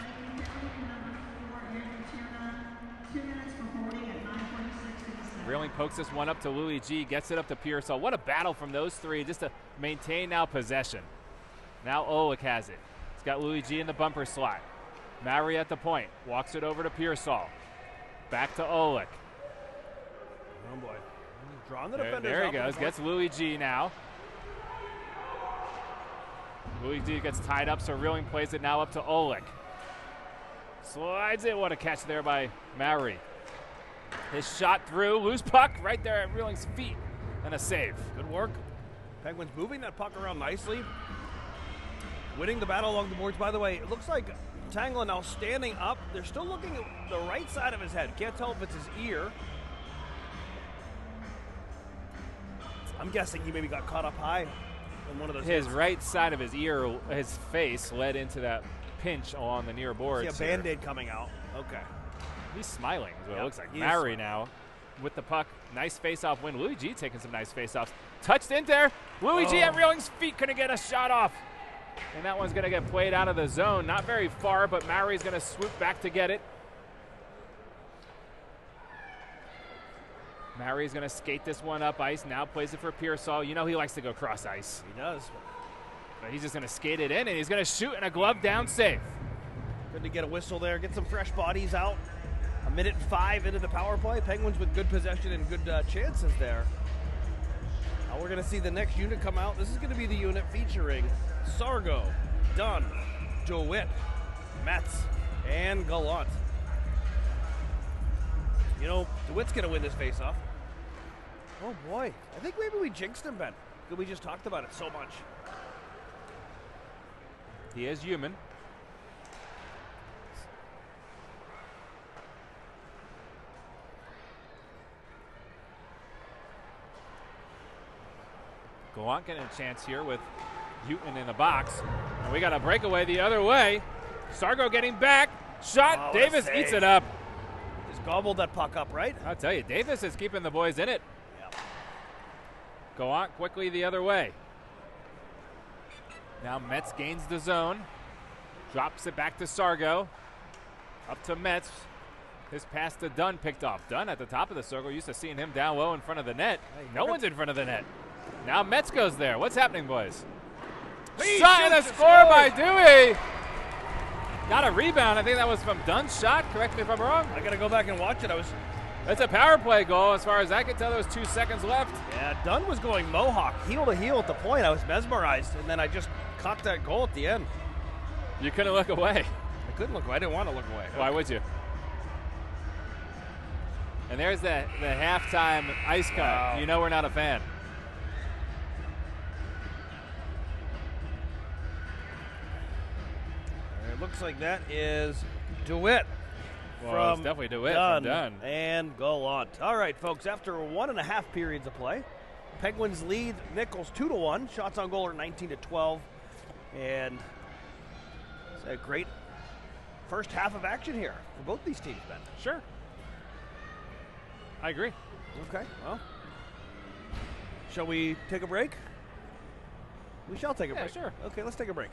Reeling pokes this one up to Louis G, gets it up to Pearsall. What a battle from those three just to maintain now possession. Now Oleg has it. He's got Louis G in the bumper slot. Mary at the point. Walks it over to Pearsall. Back to Oleg. Oh, boy. Drawing the defenders. There he goes. Gets Louis G now. Louis G gets tied up, so Reeling plays it now up to Oleg. Slides it. What a catch there by Mary. His shot through. Loose puck right there at Reeling's feet. And a save. Good work. Penguins moving that puck around nicely. Winning the battle along the boards. By the way, it looks like Tangla now standing up. They're still looking at the right side of his head. Can't tell if it's his ear. I'm guessing he maybe got caught up high in one of those His hits. right side of his ear, his face, led into that pinch along the near boards. See a Band-Aid coming out. Okay. He's smiling is what it looks like. He is Mary smiling. now with the puck. Nice face-off win. Louis G taking some nice face-offs. Touched in there. Louis G at Reeling's feet couldn't get a shot off. And that one's going to get played out of the zone. Not very far, but Mary's going to swoop back to get it. Mary's going to skate this one up ice. Now plays it for Pearsall. You know he likes to go cross ice. He does. But he's just going to skate it in, and he's going to shoot, and a glove down save. Good to get a whistle there. Get some fresh bodies out. 1:05 into the power play. Penguins with good possession and good chances there. Well, we're going to see the next unit come out. This is going to be the unit featuring Sargo, Dunn, DeWitt, Metz, and Gallant. You know, DeWitt's going to win this face-off. Oh, boy. I think maybe we jinxed him, Ben. We just talked about it so much. He is human. Gallant getting a chance here with Houghton in the box. And we got a breakaway the other way. Sargo getting back. Shot. Oh, Davis eats it up. Just gobbled that puck up, right? I'll tell you, Davis is keeping the boys in it. Yep. Gallant quickly the other way. Now Metz gains the zone. Drops it back to Sargo. Up to Metz. His pass to Dunn picked off. Dunn at the top of the circle. Used to seeing him down low in front of the net. No one's in front of the net. Now Metz goes there. What's happening, boys? Shot and a score by Dewey. Not a rebound. I think that was from Dunn's shot. Correct me if I'm wrong. I got to go back and watch it. That's a power play goal. As far as I can tell, there was 2 seconds left. Yeah, Dunn was going mohawk, heel to heel at the point. I was mesmerized, and then I just caught that goal at the end. You couldn't look away. I couldn't look away. I didn't want to look away. Why would you? And there's the halftime ice cut. Wow. You know we're not a fan. It looks like that is DeWitt. Well, it's definitely DeWitt from Dunn. And Gallant. All right, folks, after 1.5 periods of play, Penguins lead Nichols 2-1. Shots on goal are 19-12. And it's a great first half of action here for both these teams, Ben. Sure. I agree. Okay, well, shall we take a break? We shall take a break. Sure. Okay, let's take a break.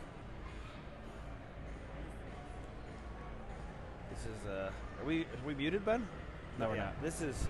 This is, are we muted, Ben? No, we're not. This is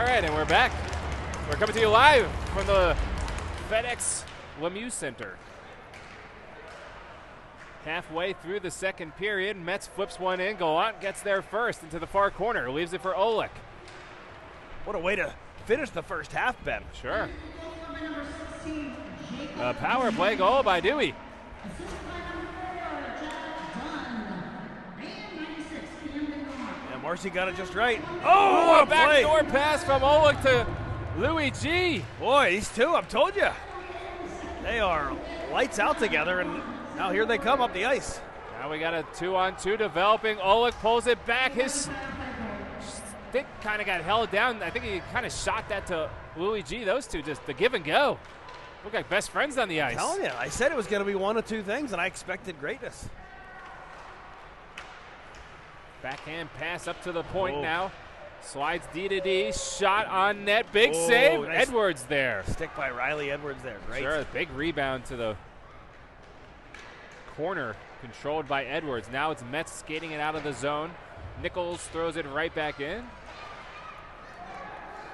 All right, and we're back. We're coming to you live from the FedEx Lemieux Center. Halfway through the second period, Metz flips one in. Gallant gets there first into the far corner. Leaves it for Oleg. What a way to finish the first half, Ben. Sure. A power play goal by Dewey. And Marcy got it just right. Oh, what a backdoor pass from Oleg to Louis G. Boy, these two, I've told you. They are lights out together, and now here they come up the ice. Now we got a 2-on-2 developing. Oleg pulls it back. His stick kind of got held down. I think he kind of shot that to Louis G. Those two, just the give and go. Look like best friends on the ice. I'm telling you, I said it was going to be one of two things, and I expected greatness. Backhand pass up to the point now. Slides D to D. Shot on net. Big save. Nice Edwards there. Stick by Riley Edwards there. Great. Sure, big rebound to the corner, controlled by Edwards. Now it's Metz skating it out of the zone. Nichols throws it right back in.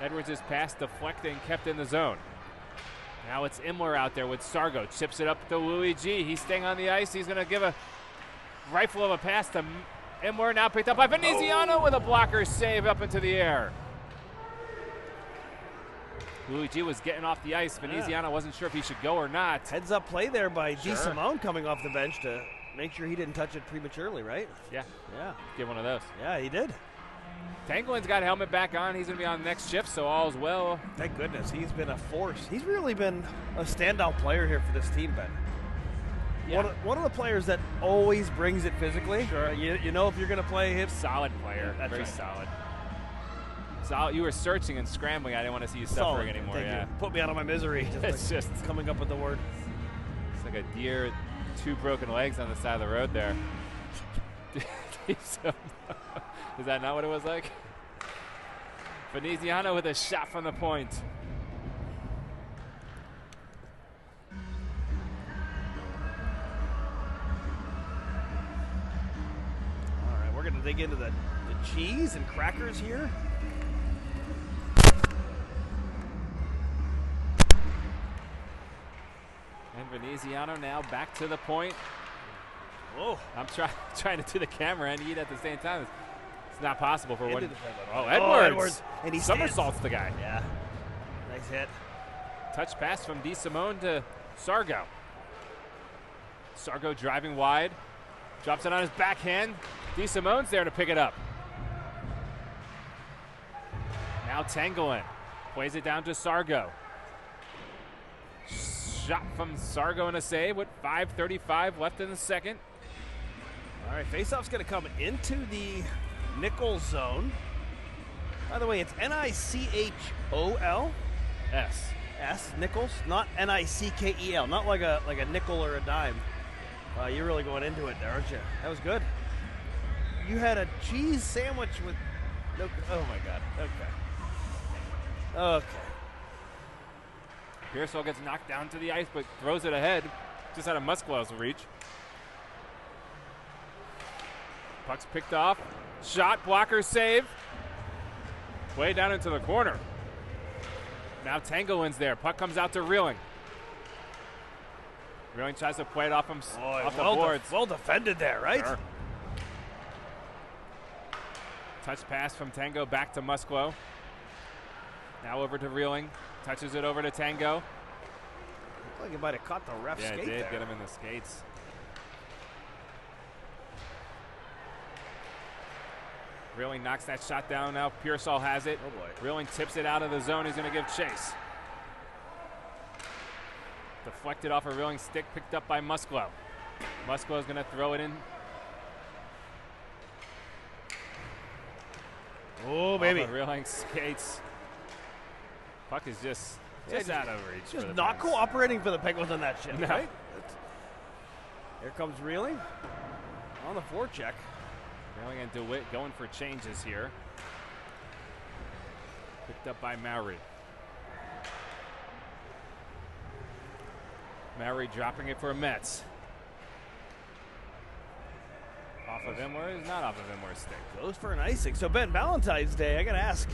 Edwards' pass deflecting, kept in the zone. Now it's Imler out there with Sargo. Chips it up to Louis G. He's staying on the ice. He's going to give a rifle of a pass to Imler. Now picked up by Veneziano with a blocker save up into the air. Louis G was getting off the ice. Veneziano wasn't sure if he should go or not. Heads up play there by D. Simone coming off the bench to make sure he didn't touch it prematurely, right? Yeah. Yeah. Give one of those. Yeah, he did. Tangelin's got helmet back on. He's going to be on the next shift, so all's well. Thank goodness. He's been a force. He's really been a standout player here for this team, Ben. Yeah. One of the players that always brings it physically. Sure. You know if you're going to play him. Solid player. That's very right. solid. You were searching and scrambling. I didn't want to see you suffering anymore. Thank yeah. you. Put me out of my misery. It's just coming up with the word. It's like a deer, two broken legs on the side of the road there. Is that not what it was like? Veneziano with a shot from the point. All right, we're going to dig into the cheese and crackers here. And Veneziano now back to the point. Whoa. I'm trying to do the camera and eat at the same time. It's not possible for one. Oh, Edwards. And he somersaults the guy. Yeah. Nice hit. Touch pass from D. Simone to Sargo. Sargo driving wide. Drops it on his backhand. D. Simone's there to pick it up. Now Tangelin plays it down to Sargo. Shot from Sargo and a save with 5:35 left in the second. All right, faceoff's going to come into the Nichols zone. By the way, it's Nichol. S, Nichols, not Nickel, not like a nickel or a dime. You're really going into it there, aren't you? That was good. You had a cheese sandwich with no. Oh my God. Okay. Pearsall gets knocked down to the ice, but throws it ahead, just out of Musclow's reach. Puck's picked off. Shot, blocker, save. Way down into the corner. Now Tangelin's there. Puck comes out to Reeling. Reeling tries to play it off him off the boards. Well defended there, right? Sure. Touch pass from Tango back to Musclow. Now over to Reeling. Touches it over to Tango. Looked like he might have caught the ref skate there. Yeah, it did get him in the skates. Reeling knocks that shot down now. Pearsall has it. Oh boy. Reeling tips it out of the zone. He's going to give chase. Deflected off a Reeling stick, picked up by Musclow. Musclow's going to throw it in. Oh, baby. Reeling skates. Puck is just out of reach. Just not cooperating for the Penguins on that shit, no. Right? Here comes Reeling on the forecheck. Reeling and DeWitt going for changes here. Picked up by Mowry. Mowry dropping it for Metz. Off of Imler, is not off of Imler's stick. Goes for an icing. So Ben, Valentine's Day, I got to ask,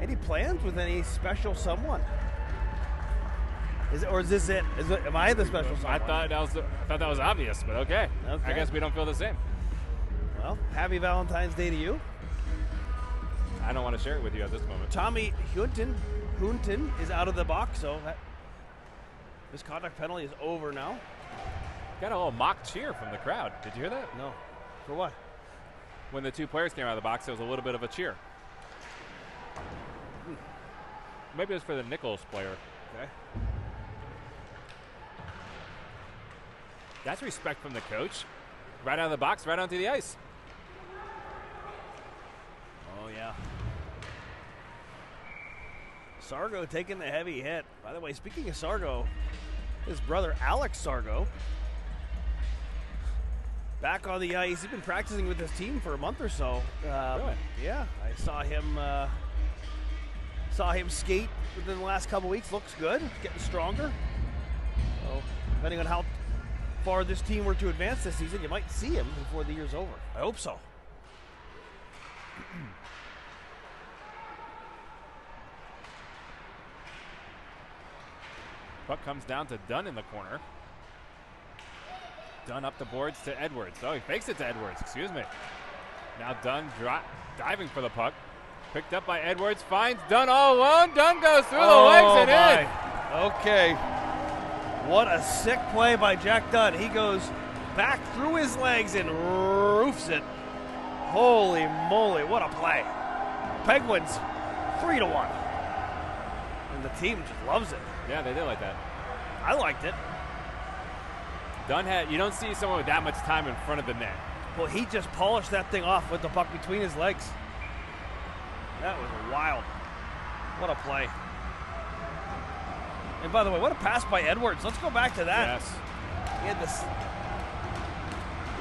Any plans with any special someone? Is this it? Am I the special someone? I thought that was obvious, but okay. I guess we don't feel the same. Well, happy Valentine's Day to you. I don't want to share it with you at this moment. Tommy Hunton is out of the box, so that misconduct penalty is over now. Got a little mock cheer from the crowd. Did you hear that? No. For what? When the two players came out of the box, there was a little bit of a cheer. Maybe it was for the Nichols player. Okay. That's respect from the coach. Right out of the box, right onto the ice. Oh, yeah. Sargo taking the heavy hit. By the way, speaking of Sargo, his brother Alex Sargo back on the ice. He's been practicing with his team for a month or so. Really? Yeah, I saw him skate within the last couple weeks. Looks good, getting stronger. So, depending on how far this team were to advance this season, you might see him before the year's over. I hope so. Puck comes down to Dunn in the corner. Dunn up the boards to Edwards. Oh, he fakes it to Edwards, excuse me. Now Dunn diving for the puck. Picked up by Edwards, finds Dunn all alone. Dunn goes through the legs and in. Okay. What a sick play by Jack Dunn. He goes back through his legs and roofs it. Holy moly, what a play. Penguins 3-1. And the team just loves it. Yeah, they did like that. I liked it. Dunn you don't see someone with that much time in front of the net. Well, he just polished that thing off with the puck between his legs. That was wild. What a play. And by the way, what a pass by Edwards. Let's go back to that. Yes. He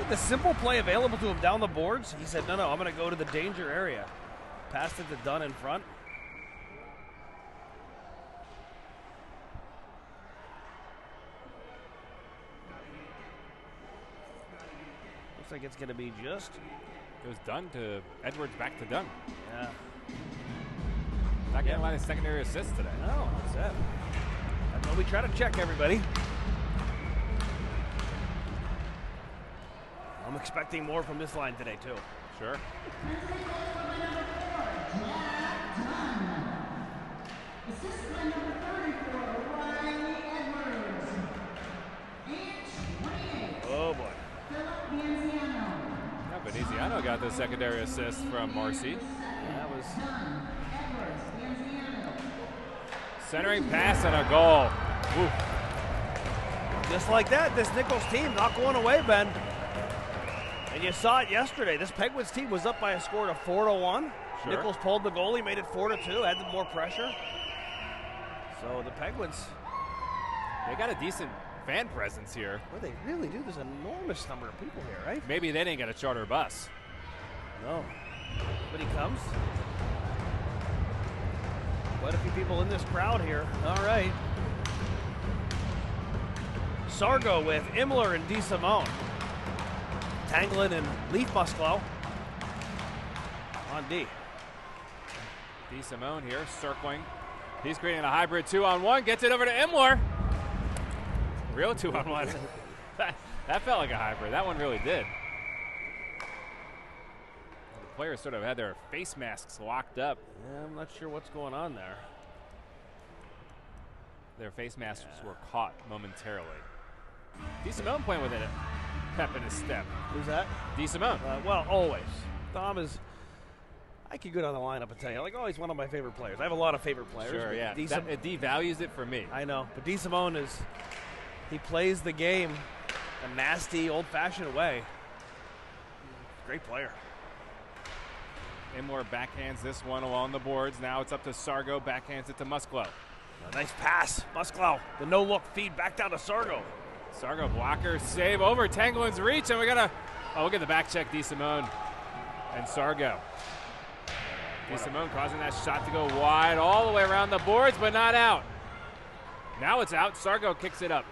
had the simple play available to him down the boards. He said, no, I'm going to go to the danger area. Passed it to Dunn in front. Looks like it's going to be just. It was Dunn to Edwards, back to Dunn. Yeah. Not getting a lot of secondary assists today. No, that's it. That's what we try to check, everybody. I'm expecting more from this line today, too. Sure. Oh, boy. Yeah, Veneziano got the secondary assist from Marcy. That was centering pass and a goal. Ooh. just like that. This Nichols team not going away, Ben. And you saw it yesterday. This Penguins team was up by a score of 4-1. Sure. Nichols pulled the goalie, made it 4-2, added more pressure. So the Penguins, They got a decent fan presence here. well, they really do. There's an enormous number of people here, right? Maybe they didn't get a charter bus. No. But he comes. Quite a few people in this crowd here. All right. Sargo with Imler and DeSimone. Tanglin and Leaf Musclo on D. DeSimone here circling. He's creating a hybrid 2-on-1. Gets it over to Imler. Real 2-on-1. that felt like a hybrid. That one really did. The players sort of had their face masks locked up. Yeah, I'm not sure what's going on there. Their face masks were caught momentarily. DeSimone playing with it. Pep in his step. Who's that? DeSimone. Well, always. Tom is. I could go down the lineup and tell you, like, oh, he's one of my favorite players. I have a lot of favorite players. Sure, yeah. It devalues it for me. I know, but DeSimone is. He plays the game a nasty, old-fashioned way. Great player. Imler backhands this one along the boards. Now it's up to Sargo. Backhands it to Musclo. A nice pass, Musclo. The no-look feed back down to Sargo. Sargo blocker save over Tanglin's reach, and we'll get the back check. DeSimone and Sargo. DeSimone causing that shot to go wide all the way around the boards, but not out. Now it's out. Sargo kicks it up.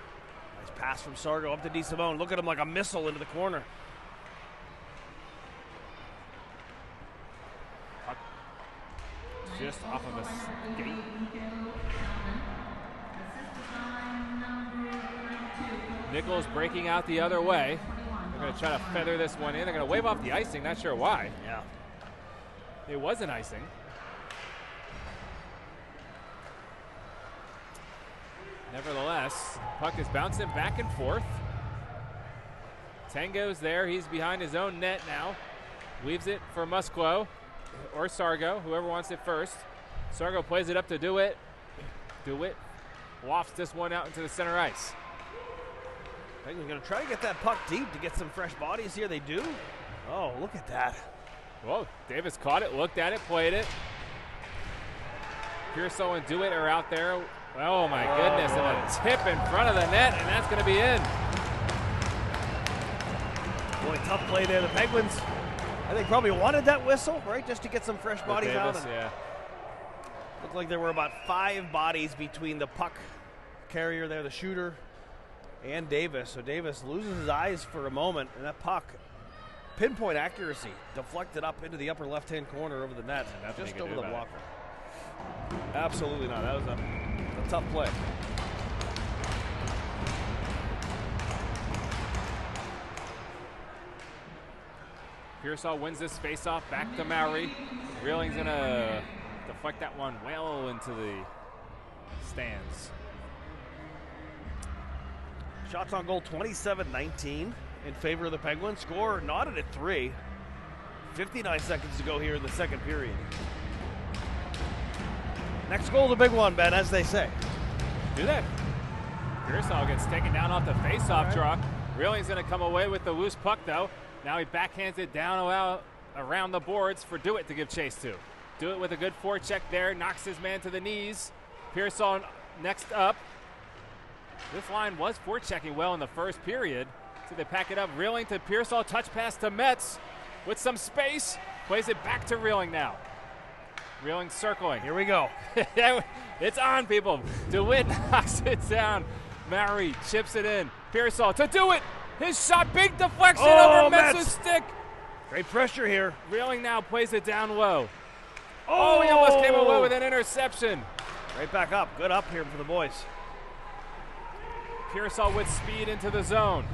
Nice pass from Sargo up to DeSimone. Look at him like a missile into the corner. just off of a skate. Nichols breaking out the other way. They're going to try to feather this one in. They're going to wave off the icing, not sure why. Yeah. It was an icing. Nevertheless, puck is bouncing back and forth. Tango's there. He's behind his own net now. Leaves it for Musquo or Sargo, whoever wants it first. Sargo plays it up to DeWitt. DeWitt wafts this one out into the center ice. I think we're going to try to get that puck deep to get some fresh bodies here. They do. Oh, look at that. Whoa, Davis caught it, looked at it, played it. Pearsall and DeWitt are out there. Oh my goodness, and a tip in front of the net, and that's going to be in. Boy, tough play there. The Penguins, I think, probably wanted that whistle, right, just to get some fresh bodies Davis, out. Yeah. Looked like there were about 5 bodies between the puck carrier there, the shooter, and Davis. So Davis loses his eyes for a moment, and that puck, pinpoint accuracy, deflected up into the upper left-hand corner over the net, just over the blocker. Absolutely not. That was a tough play. Pearsall wins this face-off back to Mowry. Reeling's going to deflect that one well into the stands. Shots on goal 27-19 in favor of the Penguins. Score knotted at 3. 59 seconds to go here in the second period. Next goal is a big one, Ben, as they say. Do that. Pearsall gets taken down off the face-off draw. Reeling's going to come away with the loose puck, though. Now he backhands it down around the boards for DeWitt to give chase to. DeWitt with a good forecheck there, knocks his man to the knees. Pearsall next up. This line was forechecking well in the first period, so they pack it up. Reeling to Pearsall, touch pass to Metz with some space. Plays it back to Reeling now. Reeling circling. Here we go. It's on, people. DeWitt knocks it down. Mowry chips it in. Pearsall to DeWitt. His shot, big deflection over Metz's stick. Great pressure here. Reeling now plays it down low. Oh, he almost came away with an interception. Right back up. Good up here for the boys. Pearsall with speed into the zone.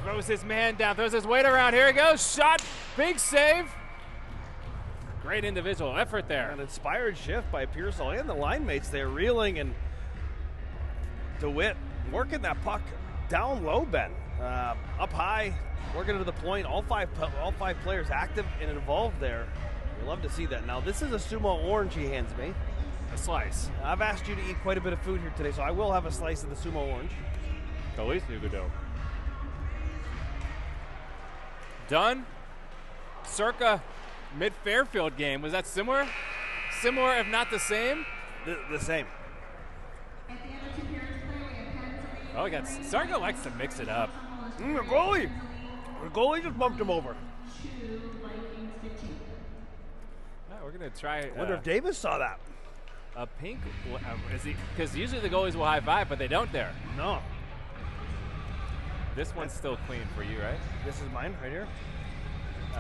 Throws his man down, throws his weight around. Here he goes. Shot, big save. Great individual effort there. An inspired shift by Pearsall and the line mates there. Reeling and DeWitt working that puck down low, Ben. Up high, working to the point. All five players active and involved there. We love to see that. Now, this is a sumo orange he hands me. A slice. I've asked you to eat quite a bit of food here today, so I will have a slice of the sumo orange. At least you could do. Done. Circa mid-Fairfield game. Was that similar? Similar, if not the same? The same. Oh, Sargo likes to mix it up. The goalie just bumped him over. We're going to try. I wonder if Davis saw that. A pink, is he? Because usually the goalies will high five, but they don't there. No. This one's still clean for you, right? This is mine right here.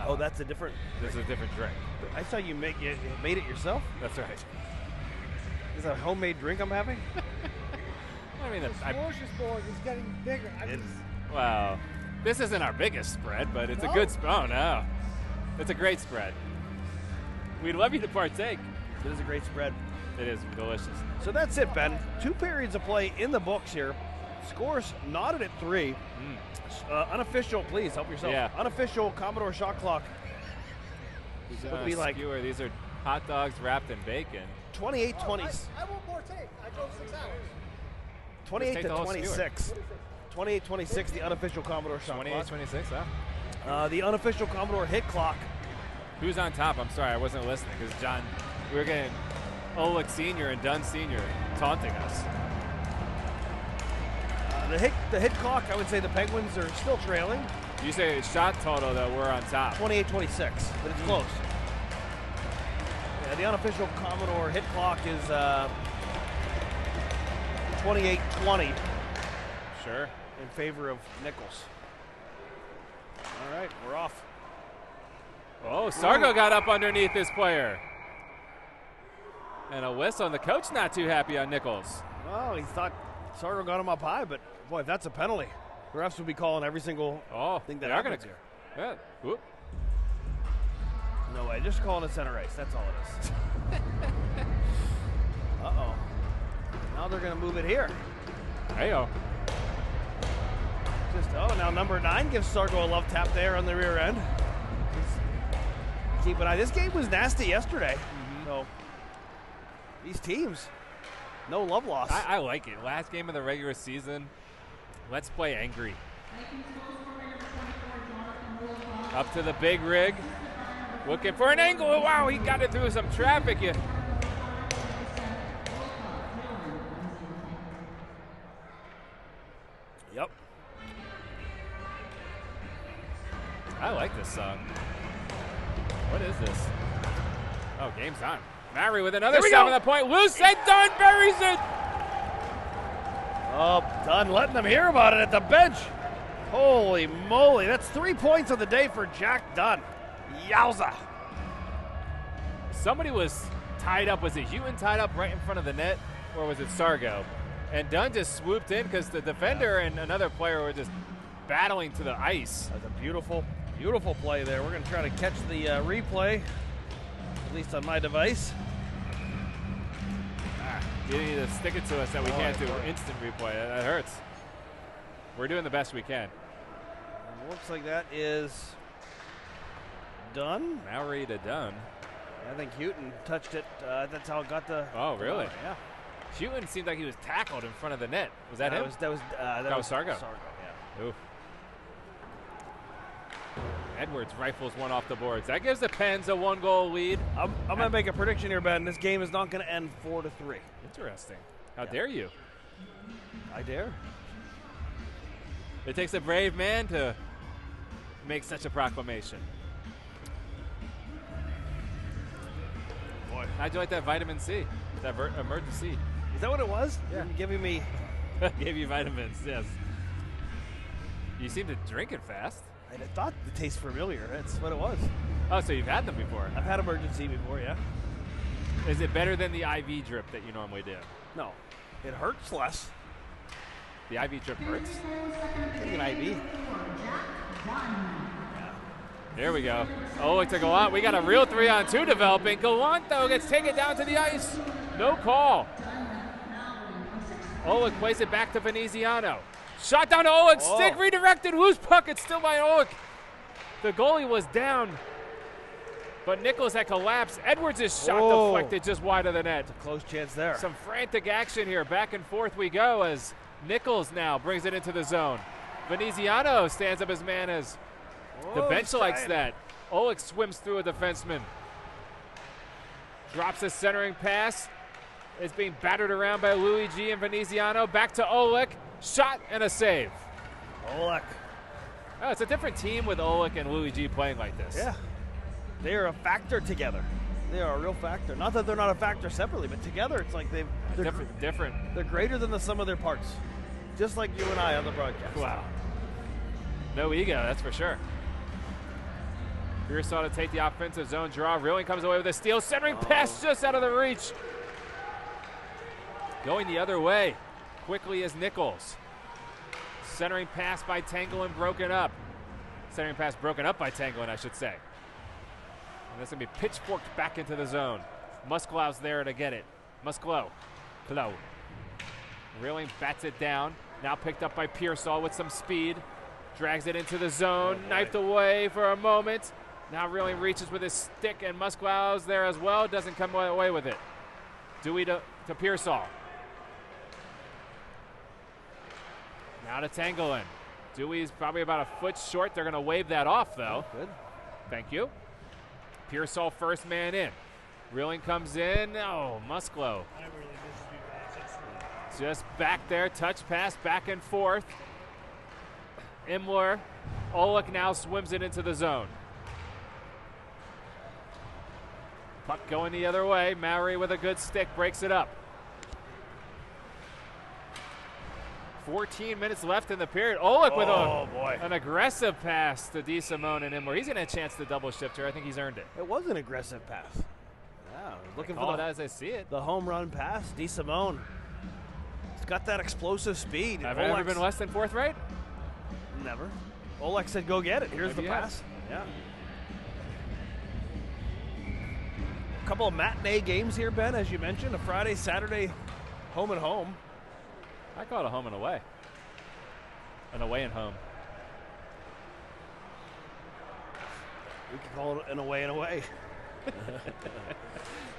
Oh, that's a different. This is a different drink. I saw you made it yourself. That's right. Is that a homemade drink I'm having? I mean, the smorgasbord is getting bigger. Well, this isn't our biggest spread, but it's a good spread. Oh no, it's a great spread. We'd love you to partake. It is a great spread. It is delicious. So that's it, Ben. 2 periods of play in the books here. Scores knotted at 3. Unofficial, please help yourself. Yeah. Unofficial Commodore shot clock. These are hot dogs wrapped in bacon. 28-20. I want more tape. I drove 6 hours. 28 to 26. 28-26, the unofficial Commodore shot clock. 28-26, huh? The unofficial Commodore hit clock. Who's on top? I'm sorry, I wasn't listening because John, we were getting Oleg Sr. and Dunn Sr. taunting us. The hit clock, I would say the Penguins are still trailing. You say shot total that we're on top. 28-26, but it's close. Yeah, the unofficial Commodore hit clock is 28-20. Sure. In favor of Nichols. All right, we're off. Oh, Sargo got up underneath this player. And a whistle, and the coach not too happy on Nichols. Well, he thought Sargo got him up high, but boy, if that's a penalty, the refs would be calling every single thing that happens here. Yeah. Whoop. No way, just calling it center ice. That's all it is. Uh-oh. Now they're going to move it here. Hey-oh. Now number 9 gives Sargo a love tap there on the rear end. Keep an eye. This game was nasty yesterday. So these teams, no love lost. I like it. Last game of the regular season. Let's play angry. Up to the big rig. Looking for an angle. Wow, he got it through some traffic. Yep. I like this song. What is this? Oh, game's on. Mary with another shot on the point. Loose and Dunn buries it. Oh, Dunn letting them hear about it at the bench. Holy moly. That's 3 points of the day for Jack Dunn. Yowza. Somebody was tied up. Was it Houghton tied up right in front of the net? Or was it Sargo? And Dunn just swooped in because the defender and another player were just battling to the ice. That's a beautiful, beautiful play there. We're going to try to catch the replay, at least on my device. You need to stick it to us that we can't do instant replay. That hurts. We're doing the best we can. Looks like that is Dunn. Maury to Dunn. I think Houghton touched it. That's how it got the. Oh, really? Yeah. Houghton seemed like he was tackled in front of the net. Was that him? That was Sargo. Sargo, yeah. Oof. Edwards rifles one off the boards. That gives the Pens a 1-goal lead. I'm going to make a prediction here, Ben. This game is not going to end 4-3. Interesting. How dare you? I dare. It takes a brave man to make such a proclamation. Boy. How'd you like that vitamin C? That emergency. Is that what it was? Yeah. You're giving me. Gave you vitamins, yes. You seem to drink it fast. I thought it tastes familiar. That's what it was. Oh, so you've had them before. I've had emergency before, yeah. Is it better than the IV drip that you normally do? No. It hurts less. The IV drip hurts? Take an IV. There we go. Oh, it's a Gallant. We got a real 3-on-2 developing. Gallant, though, gets taken down to the ice. No call. Oleg plays it back to Veneziano. Shot down to Oleg. Stick redirected. Loose puck. It's still by Oleg. The goalie was down, but Nichols had collapsed. Edwards' shot deflected just wide of the net. It's a close chance there. Some frantic action here. Back and forth we go as Nichols now brings it into the zone. Veneziano stands up his man as the bench likes that. Oleg swims through a defenseman. Drops a centering pass. It's being battered around by Luigi and Veneziano. Back to Oleg. Shot and a save. Oleg. Oh, it's a different team with Oleg and Luigi playing like this. Yeah. They are a factor together. They are a real factor. Not that they're not a factor separately, but together it's like they're different. They're greater than the sum of their parts. Just like you and I on the broadcast. Wow. No ego, that's for sure. Pearsall to take the offensive zone draw. Rilling comes away with a steal. Centering pass just out of the reach. Going the other way quickly is Nichols. Centering pass by Tanglin broken up. Centering pass broken up by Tanglin, I should say. And this is going to be pitchforked back into the zone. Musklow's there to get it. Musklow. Rilling bats it down. Now picked up by Pearsall with some speed. Drags it into the zone. Knifed away for a moment. Now Rilling reaches with his stick, and Musklow's there as well. Doesn't come away with it. Dewey to Pearsall. Now to Tanglin. Dewey's probably about a foot short. They're going to wave that off, though. Good. Thank you. Pearsall first man in. Rilling comes in. Oh, Musklow. Just back there. Touch pass back and forth. Imler. Oleg now swims it into the zone. Puck going the other way. Maury with a good stick breaks it up. 14 minutes left in the period. Oleg with an aggressive pass to DeSimone and Imler. He's going to have a chance to double shift here. I think he's earned it. It was an aggressive pass. looking Call for it as I see it. the home run pass. DeSimone. He's got that explosive speed. Have I ever been less than fourth rate? Never. Oleg said, go get it. Here's Maybe the you have. pass. Yeah. A couple of matinee games here, Ben, as you mentioned. A Friday, Saturday, home and home. I call it a home and away. An away and home. We could call it an away and away.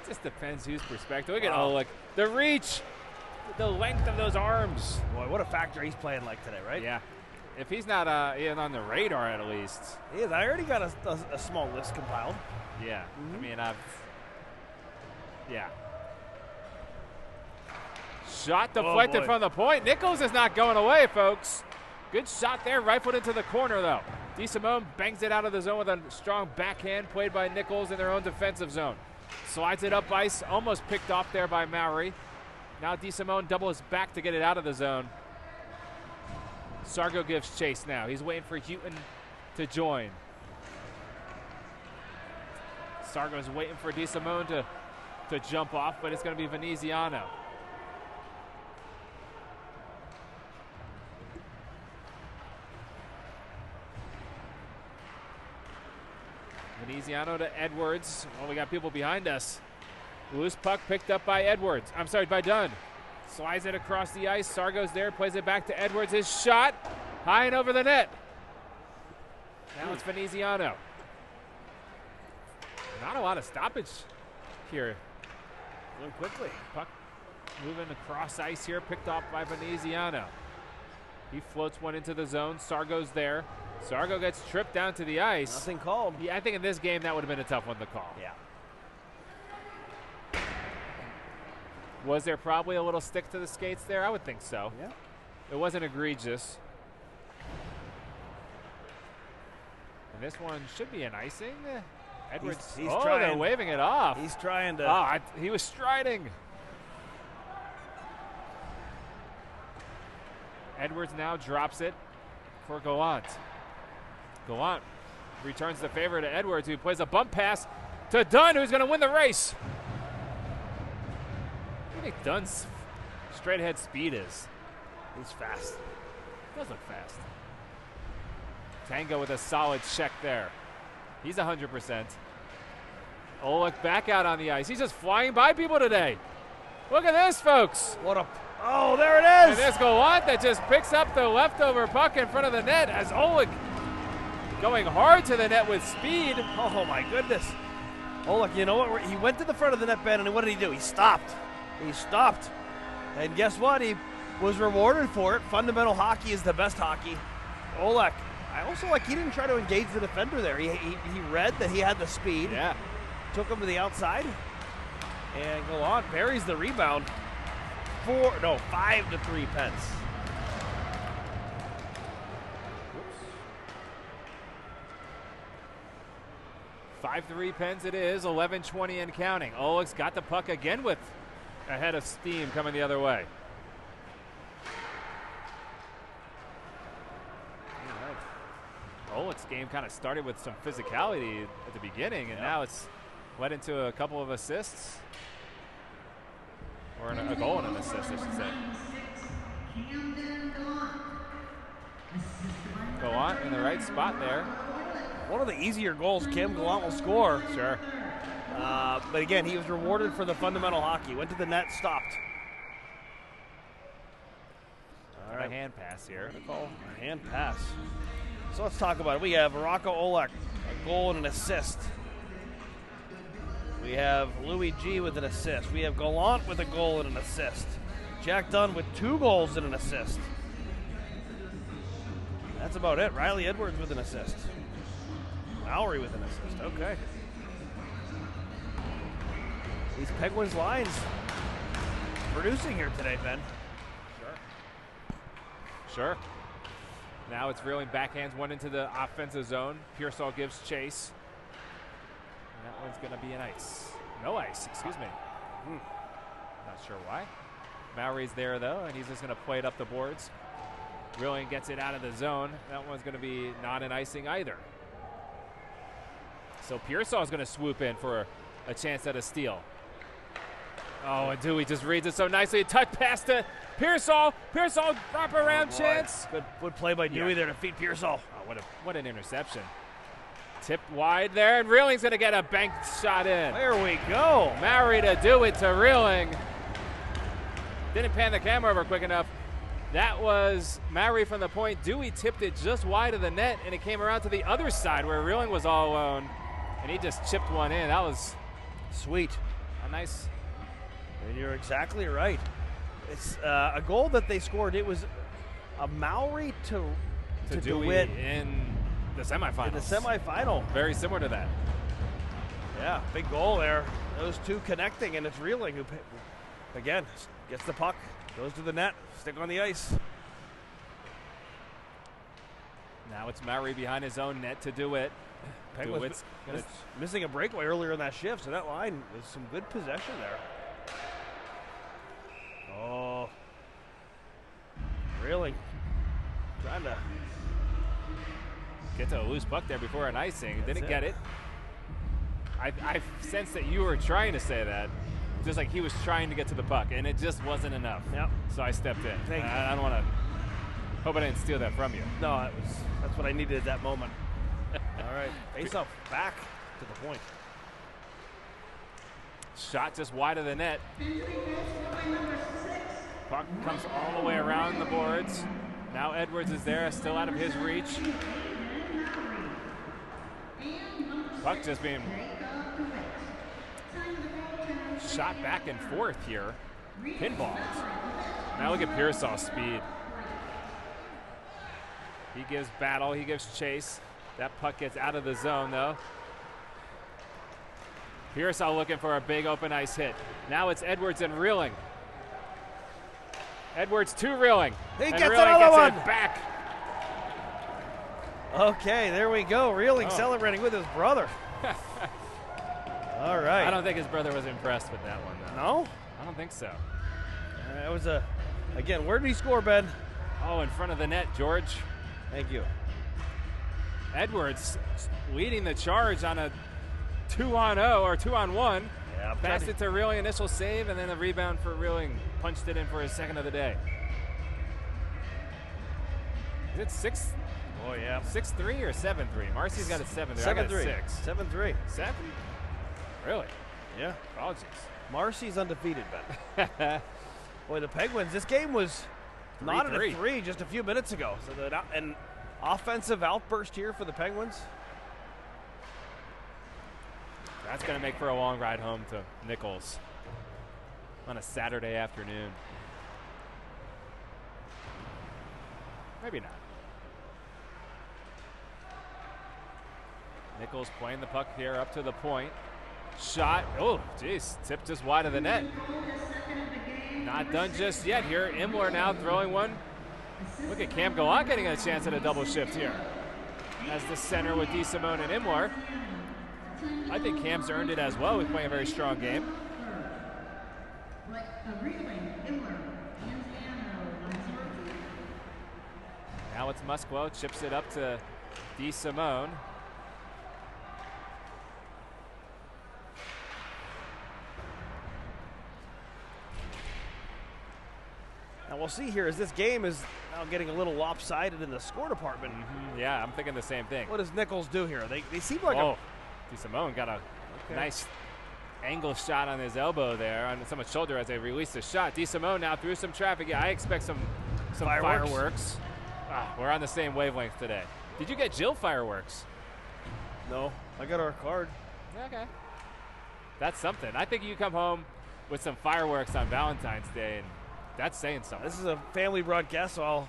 Just depends whose perspective. Look at Oleg. The reach. The length of those arms. Boy, what a factor he's playing like today, right? Yeah. If he's not even on the radar at least. He is. I already got a small list compiled. Yeah. I mean, yeah. Shot deflected from the point. Nichols is not going away, folks. Good shot there. Right foot into the corner, though. DeSimone bangs it out of the zone with a strong backhand played by Nichols in their own defensive zone. Slides it up ice. Almost picked off there by Mowry. Now DeSimone doubles back to get it out of the zone. Sargo gives chase now. He's waiting for Houghton to join. Sargo's waiting for DeSimone to jump off, but it's going to be Veneziano. Veneziano to Edwards. Oh, we got people behind us. Loose puck picked up by Edwards. I'm sorry, by Dunn. Slides it across the ice. Sargo's there, plays it back to Edwards. His shot, high and over the net. Now it's Veneziano. Not a lot of stoppage here. Going quickly. Puck moving across ice here, picked off by Veneziano. He floats one into the zone. Sargo's there. Sargo gets tripped down to the ice. Nothing called. Yeah, I think in this game that would have been a tough one to call. Yeah. Was there probably a little stick to the skates there? I would think so. Yeah. It wasn't egregious. And this one should be an icing. Edwards. He's they're trying. waving it off. He's trying to. He was striding. Edwards now drops it for Gallant. Gallant returns the favor to Edwards, who plays a bump pass to Dunn, who's going to win the race. What do you think Dunn's straight ahead speed is? He's fast. Does look fast. Tango with a solid check there. He's 100%. Oleg back out on the ice. He's just flying by people today. Look at this, folks. What a. Oh, there it And is. there's Gallant that just picks up the leftover puck in front of the net as Oleg going hard to the net with speed. Oh, my goodness. Oh, look, you know what? He went to the front of the net, Ben, and what did he do? He stopped. He stopped. And guess what? He was rewarded for it. Fundamental hockey is the best hockey. Oleg, I also like he didn't try to engage the defender there. He read that he had the speed. Yeah. Took him to the outside. And Gallant buries the rebound. 5-3 Pens. 5-3 Pens it is, 11:20 and counting. Oleg's got the puck again with a head of steam coming the other way. Oleg's game kind of started with some physicality at the beginning, and now it's led into a couple of assists. Or a goal and an assist, I should say. Gallant in the right spot there. One of the easier goals Kim Gallant will score. Sure. But again, he was rewarded for the fundamental hockey. Went to the net, stopped. All right. A hand pass here. A hand pass. So let's talk about it. We have Rocco Oleg, a goal and an assist. We have Louis G with an assist. We have Gallant with a goal and an assist. Jack Dunn with 2 goals and an assist. That's about it. Riley Edwards with an assist. Mowry with an assist. Okay. These Penguins lines producing here today, Ben. Sure. Now it's reeling backhands one into the offensive zone. Pearsall gives chase. And that one's going to be an ice. No ice, excuse me. Not sure why. Mowry's there, though, and he's just going to play it up the boards. Reeling gets it out of the zone. That one's going to be not an icing either. So Pearsall is going to swoop in for a chance at a steal. Oh, and Dewey just reads it so nicely. Touch pass to Pearsall. Pearsall wraparound chance. Good play by Dewey there to feed Pearsall. Oh, what an interception. Tipped wide there, and Reeling's going to get a banked shot in. There we go. Mowry to do it to Reeling. Didn't pan the camera over quick enough. That was Mowry from the point. Dewey tipped it just wide of the net, and it came around to the other side where Reeling was all alone, and he just chipped one in. That was sweet. A nice. And you're exactly right. It's a goal that they scored. It was a Mowry to Dewey DeWitt in the semifinals. In the semifinal. Very similar to that. Yeah, big goal there. Those two connecting, and it's Reeling who, again, gets the puck, goes to the net, stick on the ice. Now it's Mowry behind his own net to DeWitt. Penguins missing a breakaway earlier in that shift, so that line is some good possession there. Oh, Reeling trying to get to a loose puck there before an icing. Didn't get it. I sensed that you were trying to say that, just like he was trying to get to the puck, and it just wasn't enough. Yep. So I stepped in. Thank you. I don't want to. Hope I didn't steal that from you. No, that's what I needed at that moment. All right, face off back to the point. Shot just wide of the net. Puck comes all the way around the boards. Now Edwards is there, still out of his reach. Puck just being shot back and forth here. Pinballs. Now look at Pearsall's speed. He gives battle, he gives chase. That puck gets out of the zone though. Pearsall looking for a big open ice hit. Now it's Edwards and Reeling. Edwards to Reeling. He and gets Reeling another gets one. it back. Okay, there we go. Reeling celebrating with his brother. All right. I don't think his brother was impressed with that one, though. No? I don't think so. That was again, where did he score, Ben? Oh, in front of the net, George. Thank you. Edwards leading the charge on a 2-on-0 or 2-on-1. Yeah, passed it to Reeling, initial save, and then a rebound for Reeling. Punched it in for his second of the day. Is it 6? Oh, yeah. 6-3 or 7-3? Marcy's got it 7-3. I got it 6. 7-3. 7? Really? Yeah. Apologies. Marcy's undefeated, Ben. Boy, the Penguins, this game was not at a 3 just a few minutes ago. So an offensive outburst here for the Penguins. That's going to make for a long ride home to Nichols on a Saturday afternoon. Maybe not. Nichols playing the puck here up to the point. Shot. Oh, geez. Tipped just wide of the net. Not done just yet here. Imler now throwing one. Look at Cam Gallant getting a chance at a double shift here. As the center with DeSimone and Imler. I think Cam's earned it as well. He's playing a very strong game. Now it's Musquo. Chips it up to DeSimone. Now we'll see here as this game is now getting a little lopsided in the score department. Yeah, I'm thinking the same thing. What does Nichols do here? They seem like DeSimone got a nice angle shot on his elbow there on someone's shoulder as they release the shot. DeSimone now through some traffic. Yeah, I expect some fireworks. We're on the same wavelength today. Did you get Jill fireworks? No, I got our card. Okay. That's something. I think you come home with some fireworks on Valentine's Day, and that's saying something. This is a family broadcast, so I'll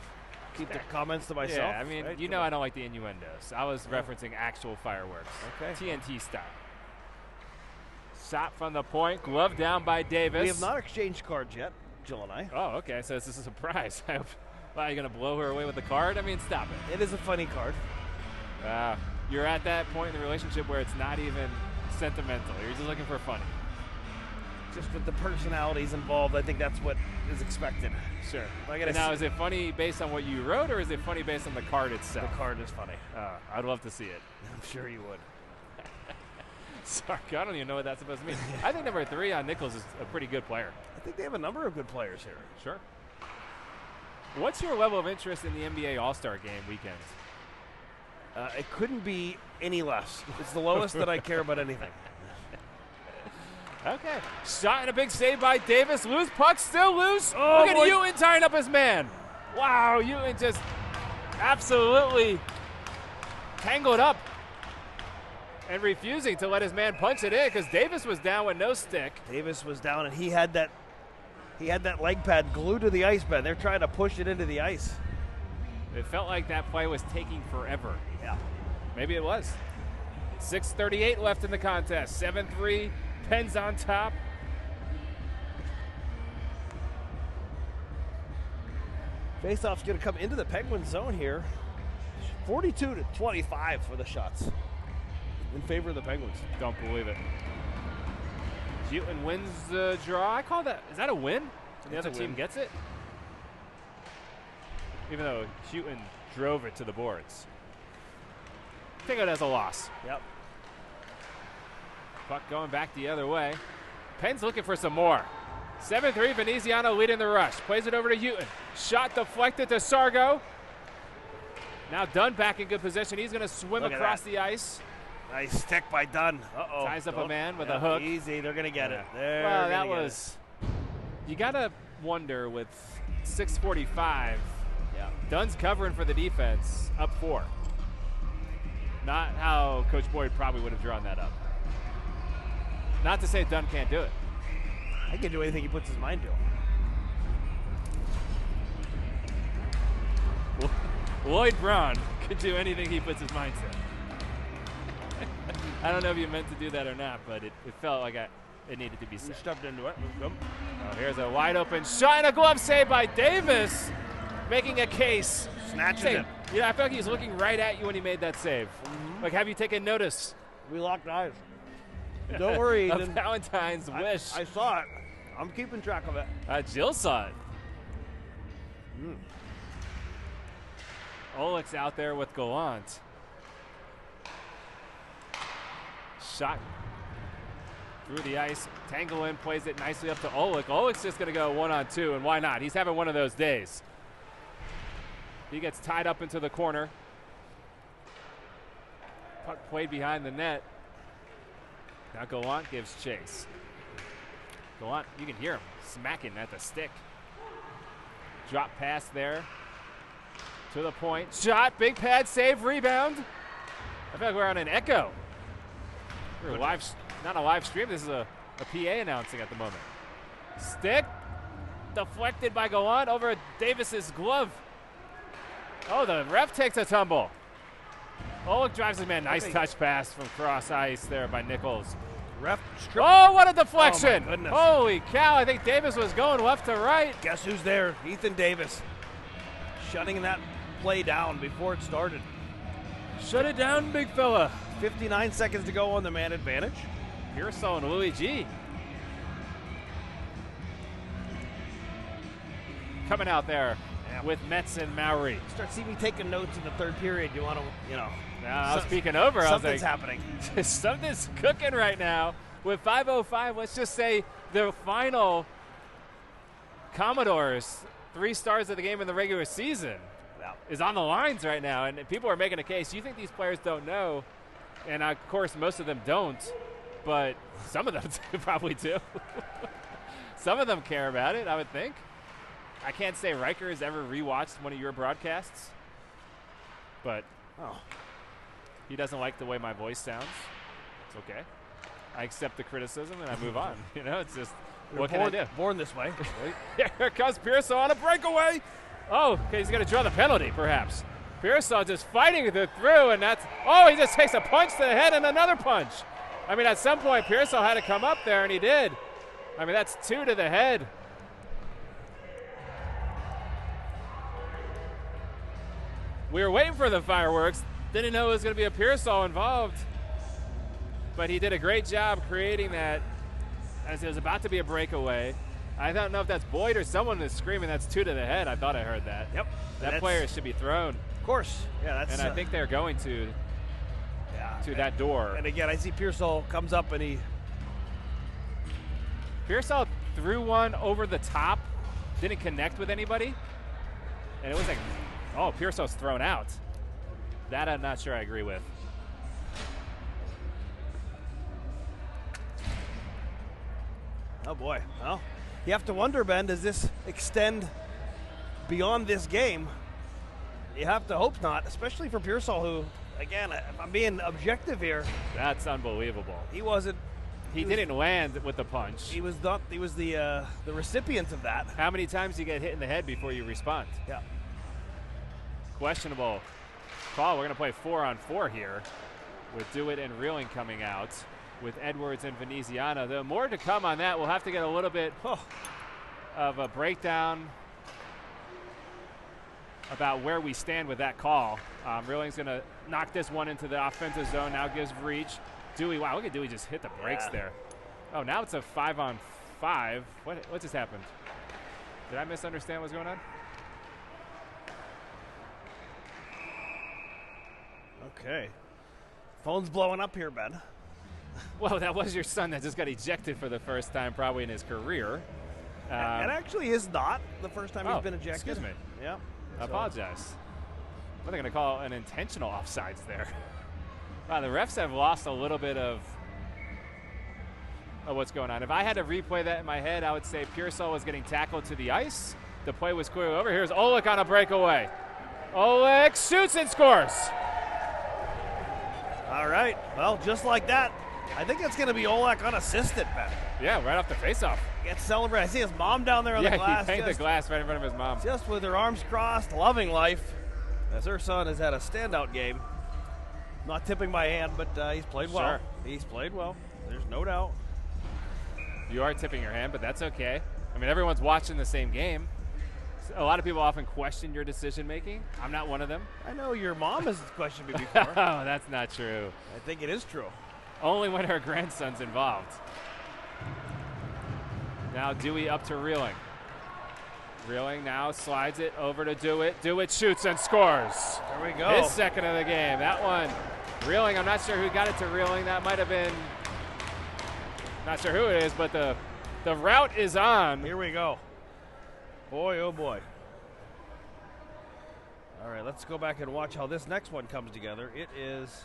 keep the comments to myself. Yeah, I mean, right? You know I don't like the innuendos. I was referencing actual fireworks. Okay. TNT style. Shot from the point, glove down by Davis. We have not exchanged cards yet, Jill and I. Oh, okay, so this is a surprise. Are you going to blow her away with the card? I mean, stop it. It is a funny card. You're at that point in the relationship where it's not even sentimental. You're just looking for funny. Just with the personalities involved, I think that's what is expected. Sure. Now, is it funny based on what you wrote, or is it funny based on the card itself? The card is funny. I'd love to see it. I'm sure you would. Sorry, I don't even know what that's supposed to mean. I think number 3 on Nichols is a pretty good player. I think they have a number of good players here. Sure. What's your level of interest in the NBA All-Star Game weekend? It couldn't be any less. It's the lowest that I care about anything. Okay. Shot and a big save by Davis. Loose puck, still loose. Oh, look at Ewing tying up his man. Wow, Ewing just absolutely tangled up and refusing to let his man punch it in because Davis was down with no stick. Davis was down, and he had that leg pad glued to the ice bed. They're trying to push it into the ice. It felt like that play was taking forever. Yeah. Maybe it was. 6:38 left in the contest. 7-3, Pens on top. Faceoff's going to come into the Penguin zone here. 42-25 for the shots in favor of the Penguins. Don't believe it. Houghton wins the draw. I call that. Is that a win? The other team gets it? Even though Houghton drove it to the boards. Think of it as a loss. Yep. Puck going back the other way. Penn's looking for some more. 7-3, Veneziano leading the rush. Plays it over to Houghton. Shot deflected to Sargo. Now Dunn back in good position. He's going to swim across the ice. Nice stick by Dunn. Uh-oh. Ties up a man with a hook. Easy. They're going to get it. Well, that was... You got to wonder with 6:45, Dunn's covering for the defense, up 4. Not how Coach Boyd probably would have drawn that up. Not to say Dunn can't do it. I can do anything he puts his mind to. Lloyd Brown could do anything he puts his mind to. I don't know if you meant to do that or not, but it felt like it needed to be said. We stepped into it. Oh, here's a wide open shot and a glove save by Davis, making a case. Snatches it. Yeah, I feel like he's looking right at you when he made that save. Mm-hmm. Like, have you taken notice? We locked eyes. Don't worry. A Valentine's wish. I saw it. I'm keeping track of it. Jill saw it. Oleg's out there with Gallant. Shot through the ice. Tanglin plays it nicely up to Oleg. Oleg's just going to go 1-on-2, and why not? He's having one of those days. He gets tied up into the corner. Puck played behind the net. Now Gallant gives chase. Gallant, you can hear him smacking at the stick. Drop pass there. To the point. Shot, big pad, save, rebound. I feel like we're on an echo. We're live, not a live stream. This is a PA announcing at the moment. Stick deflected by Gallant over Davis's glove. Oh, the ref takes a tumble. Oleg drives his man. Nice touch pass from cross ice there by Nichols. Ref. Oh, what a deflection. Oh, my goodness. Holy cow. I think Davis was going left to right. Guess who's there? Ethan Davis. Shutting that play down before it started. Shut it down, big fella. 59 seconds to go on the man advantage. Pearsall and Louis G. Coming out there with Metz and Mowry. Start seeing me taking notes in the third period. You want to, I was speaking over. Something's I was happening. Something's cooking right now. With 5:05, let's just say the final Commodores 3 stars of the game in the regular season is on the lines right now, and people are making a case. You think these players don't know, and of course most of them don't, but some of them probably do. Some of them care about it, I would think. I can't say Riker has ever rewatched one of your broadcasts, but he doesn't like the way my voice sounds. It's okay. I accept the criticism and I move on. It's just, what can I do? Born this way. Here comes Pearsall on a breakaway. Oh, okay, he's going to draw the penalty, perhaps. Pearsall just fighting it through, and he just takes a punch to the head and another punch. I mean, at some point, Pearsall had to come up there, and he did. I mean, that's 2 to the head. We were waiting for the fireworks. Didn't know it was going to be a Pearsall involved. But he did a great job creating that as it was about to be a breakaway. I don't know if that's Boyd or someone is screaming that's 2 to the head. I thought I heard that. Yep. That player should be thrown. Of course. Yeah, that's. And I think they're going to. Yeah. to that door. And again, I see Pearsall comes up and he. Pearsall threw one over the top, didn't connect with anybody, and it was like, oh, Pearsall's thrown out. That I'm not sure I agree with. Oh boy. Well, you have to wonder, Ben, does this extend beyond this game? You have to hope not, especially for Pearsall, who, again, if I'm being objective here, That's unbelievable. he wasn't. He didn't land with the punch. He was not. He was the recipient of that. How many times do you get hit in the head before you respond? Yeah. Questionable call. We're going to play 4-on-4 here with Dewitt and Reeling coming out with Edwards and Veneziano. The more to come on that. We'll have to get a little bit of a breakdown about where we stand with that call. Reeling's going to knock this one into the offensive zone. Now gives reach. Dewey, wow, look at Dewey just hit the brakes there. Oh, now it's a 5-on-5. What just happened? Did I misunderstand what's going on? Okay. Phone's blowing up here, Ben. Whoa, that was your son that just got ejected for the first time probably in his career. And actually is not the first time he's been ejected. Excuse me. Yeah. I apologize. What are they going to call an intentional offsides there? Wow, the refs have lost a little bit of what's going on. If I had to replay that in my head, I would say Pearsall was getting tackled to the ice. The play was clearly over. Here's Oleg on a breakaway. Oleg shoots and scores. All right. Well, just like that, I think it's going to be Oleg unassisted, Ben. Yeah, right off the faceoff. Gets celebrated. I see his mom down there on the glass. Yeah, he banged the glass right in front of his mom. Just with her arms crossed, loving life, as her son has had a standout game. Not tipping my hand, but he's played well. Sure. He's played well. There's no doubt. You are tipping your hand, but that's okay. I mean, everyone's watching the same game. A lot of people often question your decision-making. I'm not one of them. I know your mom has questioned me before. Oh, that's not true. I think it is true. Only when her grandson's involved. Now Dewey up to Reeling. Reeling now slides it over to Dewitt. Dewitt shoots and scores. There we go. His second of the game. That one, Reeling, I'm not sure who got it to Reeling. That might have been, not sure who it is, but the route is on. Here we go. Boy, oh boy. All right, let's go back and watch how this next one comes together. It is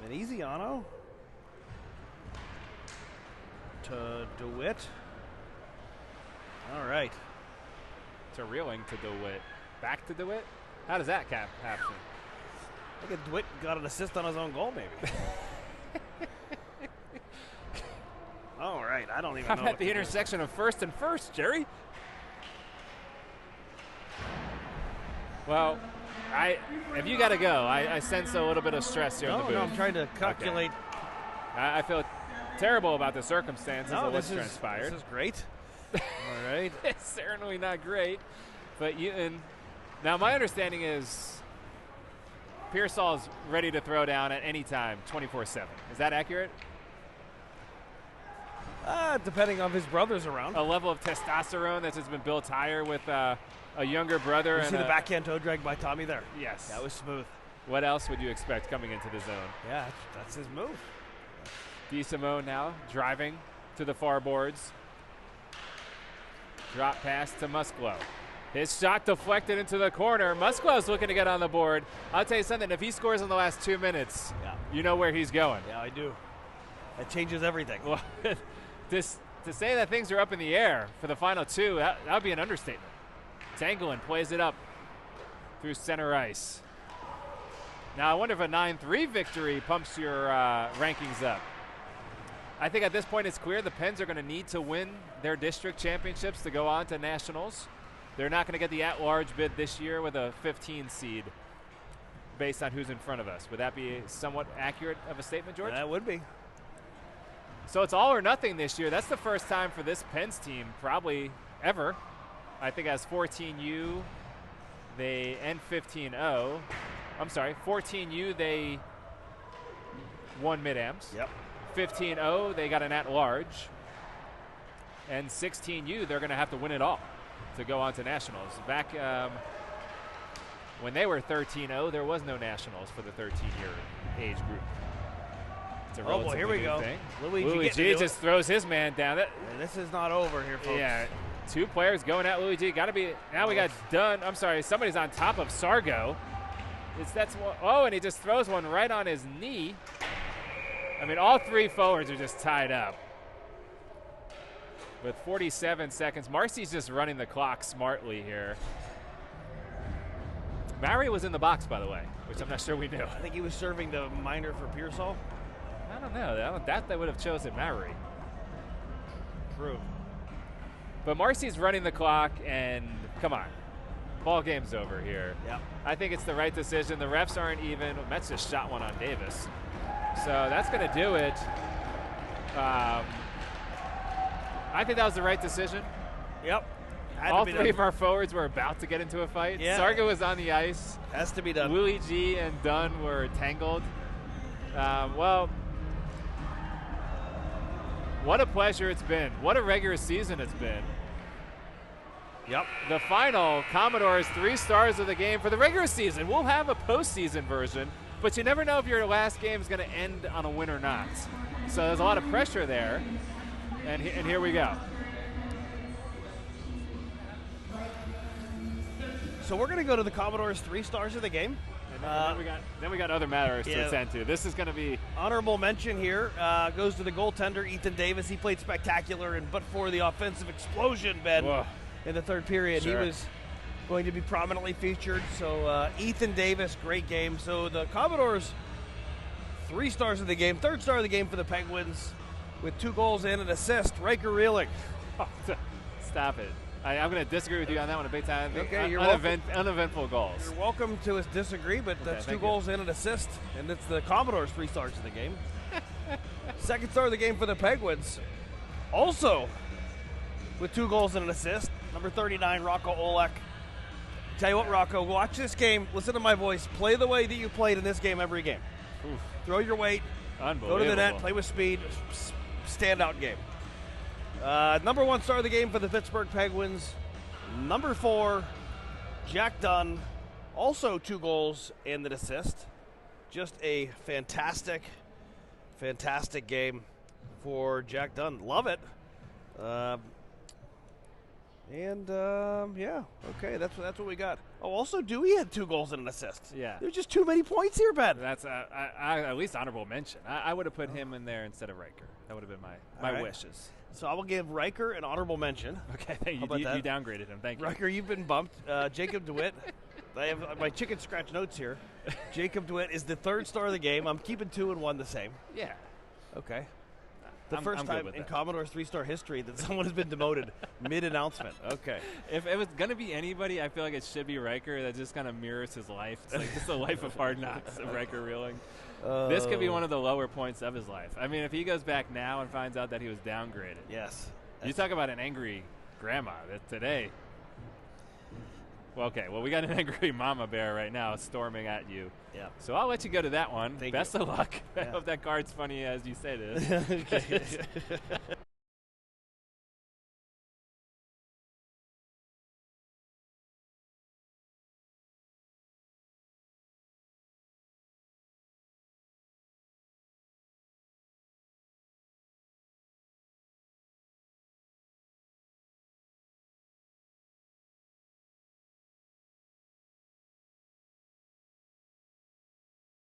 Veneziano to DeWitt. All right. To Reeling to DeWitt. Back to DeWitt? How does that happen? I think DeWitt got an assist on his own goal, maybe. All right, I don't even know. I'm at the intersection of first and first, Jerry. Well, if you got to go, I sense a little bit of stress here in the booth. No, I'm trying to calculate. Okay. I feel terrible about the circumstances of what's transpired. This is great. All right. It's certainly not great. But now my understanding is Pearsall's ready to throw down at any time, 24/7. Is that accurate? Depending on his brothers around. A level of testosterone that's just been built higher with a younger brother. You see the backhand toe drag by Tommy there? Yes. That was smooth. What else would you expect coming into the zone? Yeah, that's his move. DeSimone now driving to the far boards. Drop pass to Musclo. His shot deflected into the corner. Musclo's looking to get on the board. I'll tell you something, if he scores in the last 2 minutes, you know where he's going. Yeah, I do. That changes everything. Well, to say that things are up in the air for the final two, that would be an understatement. Tanglin plays it up through center ice. Now, I wonder if a 9-3 victory pumps your rankings up. I think at this point it's clear the Pens are going to need to win their district championships to go on to nationals. They're not going to get the at-large bid this year with a 15 seed based on who's in front of us. Would that be somewhat accurate of a statement, George? That would be. So it's all or nothing this year. That's the first time for this Pens team probably ever. I think as 14U, they end 15-0. I'm sorry, 14U, they won mid-ams. Yep. 15-0, they got an at-large. And 16U, they're going to have to win it all. to go on to nationals. Back when they were 13-0, there was no nationals for the 13-year age group. It's a boy, here we new go. thing. Luigi just throws his man down. This is not over here, folks. Yeah, 2 players going at Luigi. Got to be. Now we got done. I'm sorry, somebody's on top of Sargo. And he just throws one right on his knee. I mean, all 3 forwards are just tied up. With 47 seconds, Marcy's just running the clock smartly here. Maury was in the box, by the way, which I'm not sure we knew. I think he was serving the minor for Pearsall. I don't know. That they would have chosen Maury. True. But Marcy's running the clock, and come on. Ball game's over here. Yep. I think it's the right decision. The refs aren't even. Mets just shot one on Davis. So that's going to do it. I think that was the right decision. Yep. All 3 of our forwards were about to get into a fight. Yeah. Sargo was on the ice. Has to be done. Luigi and Dunn were tangled. Well, what a pleasure it's been. What a regular season it's been. Yep. The final, Commodores 3 stars of the game for the regular season. We'll have a postseason version, but you never know if your last game is going to end on a win or not. So there's a lot of pressure there, and here we go. So we're going to go to the Commodores 3 stars of the game. And then we got other matters to attend to. This is going to be honorable mention here goes to the goaltender Ethan Davis. He played spectacular, but for the offensive explosion, Ben, in the third period, he was going to be prominently featured. So Ethan Davis, great game. So the Commodores 3 stars of the game, 3rd star of the game for the Penguins, with 2 goals and an assist. Riker Reeling. Stop it. I'm going to disagree with you on that one a big time. Okay, you're uneventful goals. You're welcome to disagree, but that's 2 goals and an assist, and it's the Commodores 3 stars of the game. 2nd star of the game for the Penguins, also with 2 goals and an assist, number 39, Rocco Olek. Tell you what, Rocco, watch this game, listen to my voice, play the way that you played in this game every game. Oof. Throw your weight, go to the net, play with speed, standout game. Number 1 star of the game for the Pittsburgh Penguins. Number 4, Jack Dunn. Also 2 goals and an assist. Just a fantastic game for Jack Dunn. Love it. Yeah, okay, that's what we got. Oh, also Dewey had 2 goals and an assist. Yeah. There's just too many points here, Ben. That's at least honorable mention. I would have put him in there instead of Riker. That would have been my wishes. So I will give Riker an honorable mention. Okay, you downgraded him. Thank you. Riker, you've been bumped. Jacob DeWitt. I have my chicken scratch notes here. Jacob DeWitt is the 3rd star of the game. I'm keeping 2 and 1 the same. Yeah. Okay. The I'm first time in Commodore's 3-star history that someone has been demoted mid-announcement. Okay. If it was going to be anybody, I feel like it should be Riker. That just kind of mirrors his life. It's like just a life of hard knocks of Riker Reeling. This could be one of the lower points of his life. I mean, if he goes back now and finds out that he was downgraded. Yes. You talk about an angry grandma today. Well, okay. Well, we got an angry mama bear right now storming at you. Yeah. So I'll let you go to that one. Thank Best you. of luck. I Yeah. hope that card's funny as you say it is.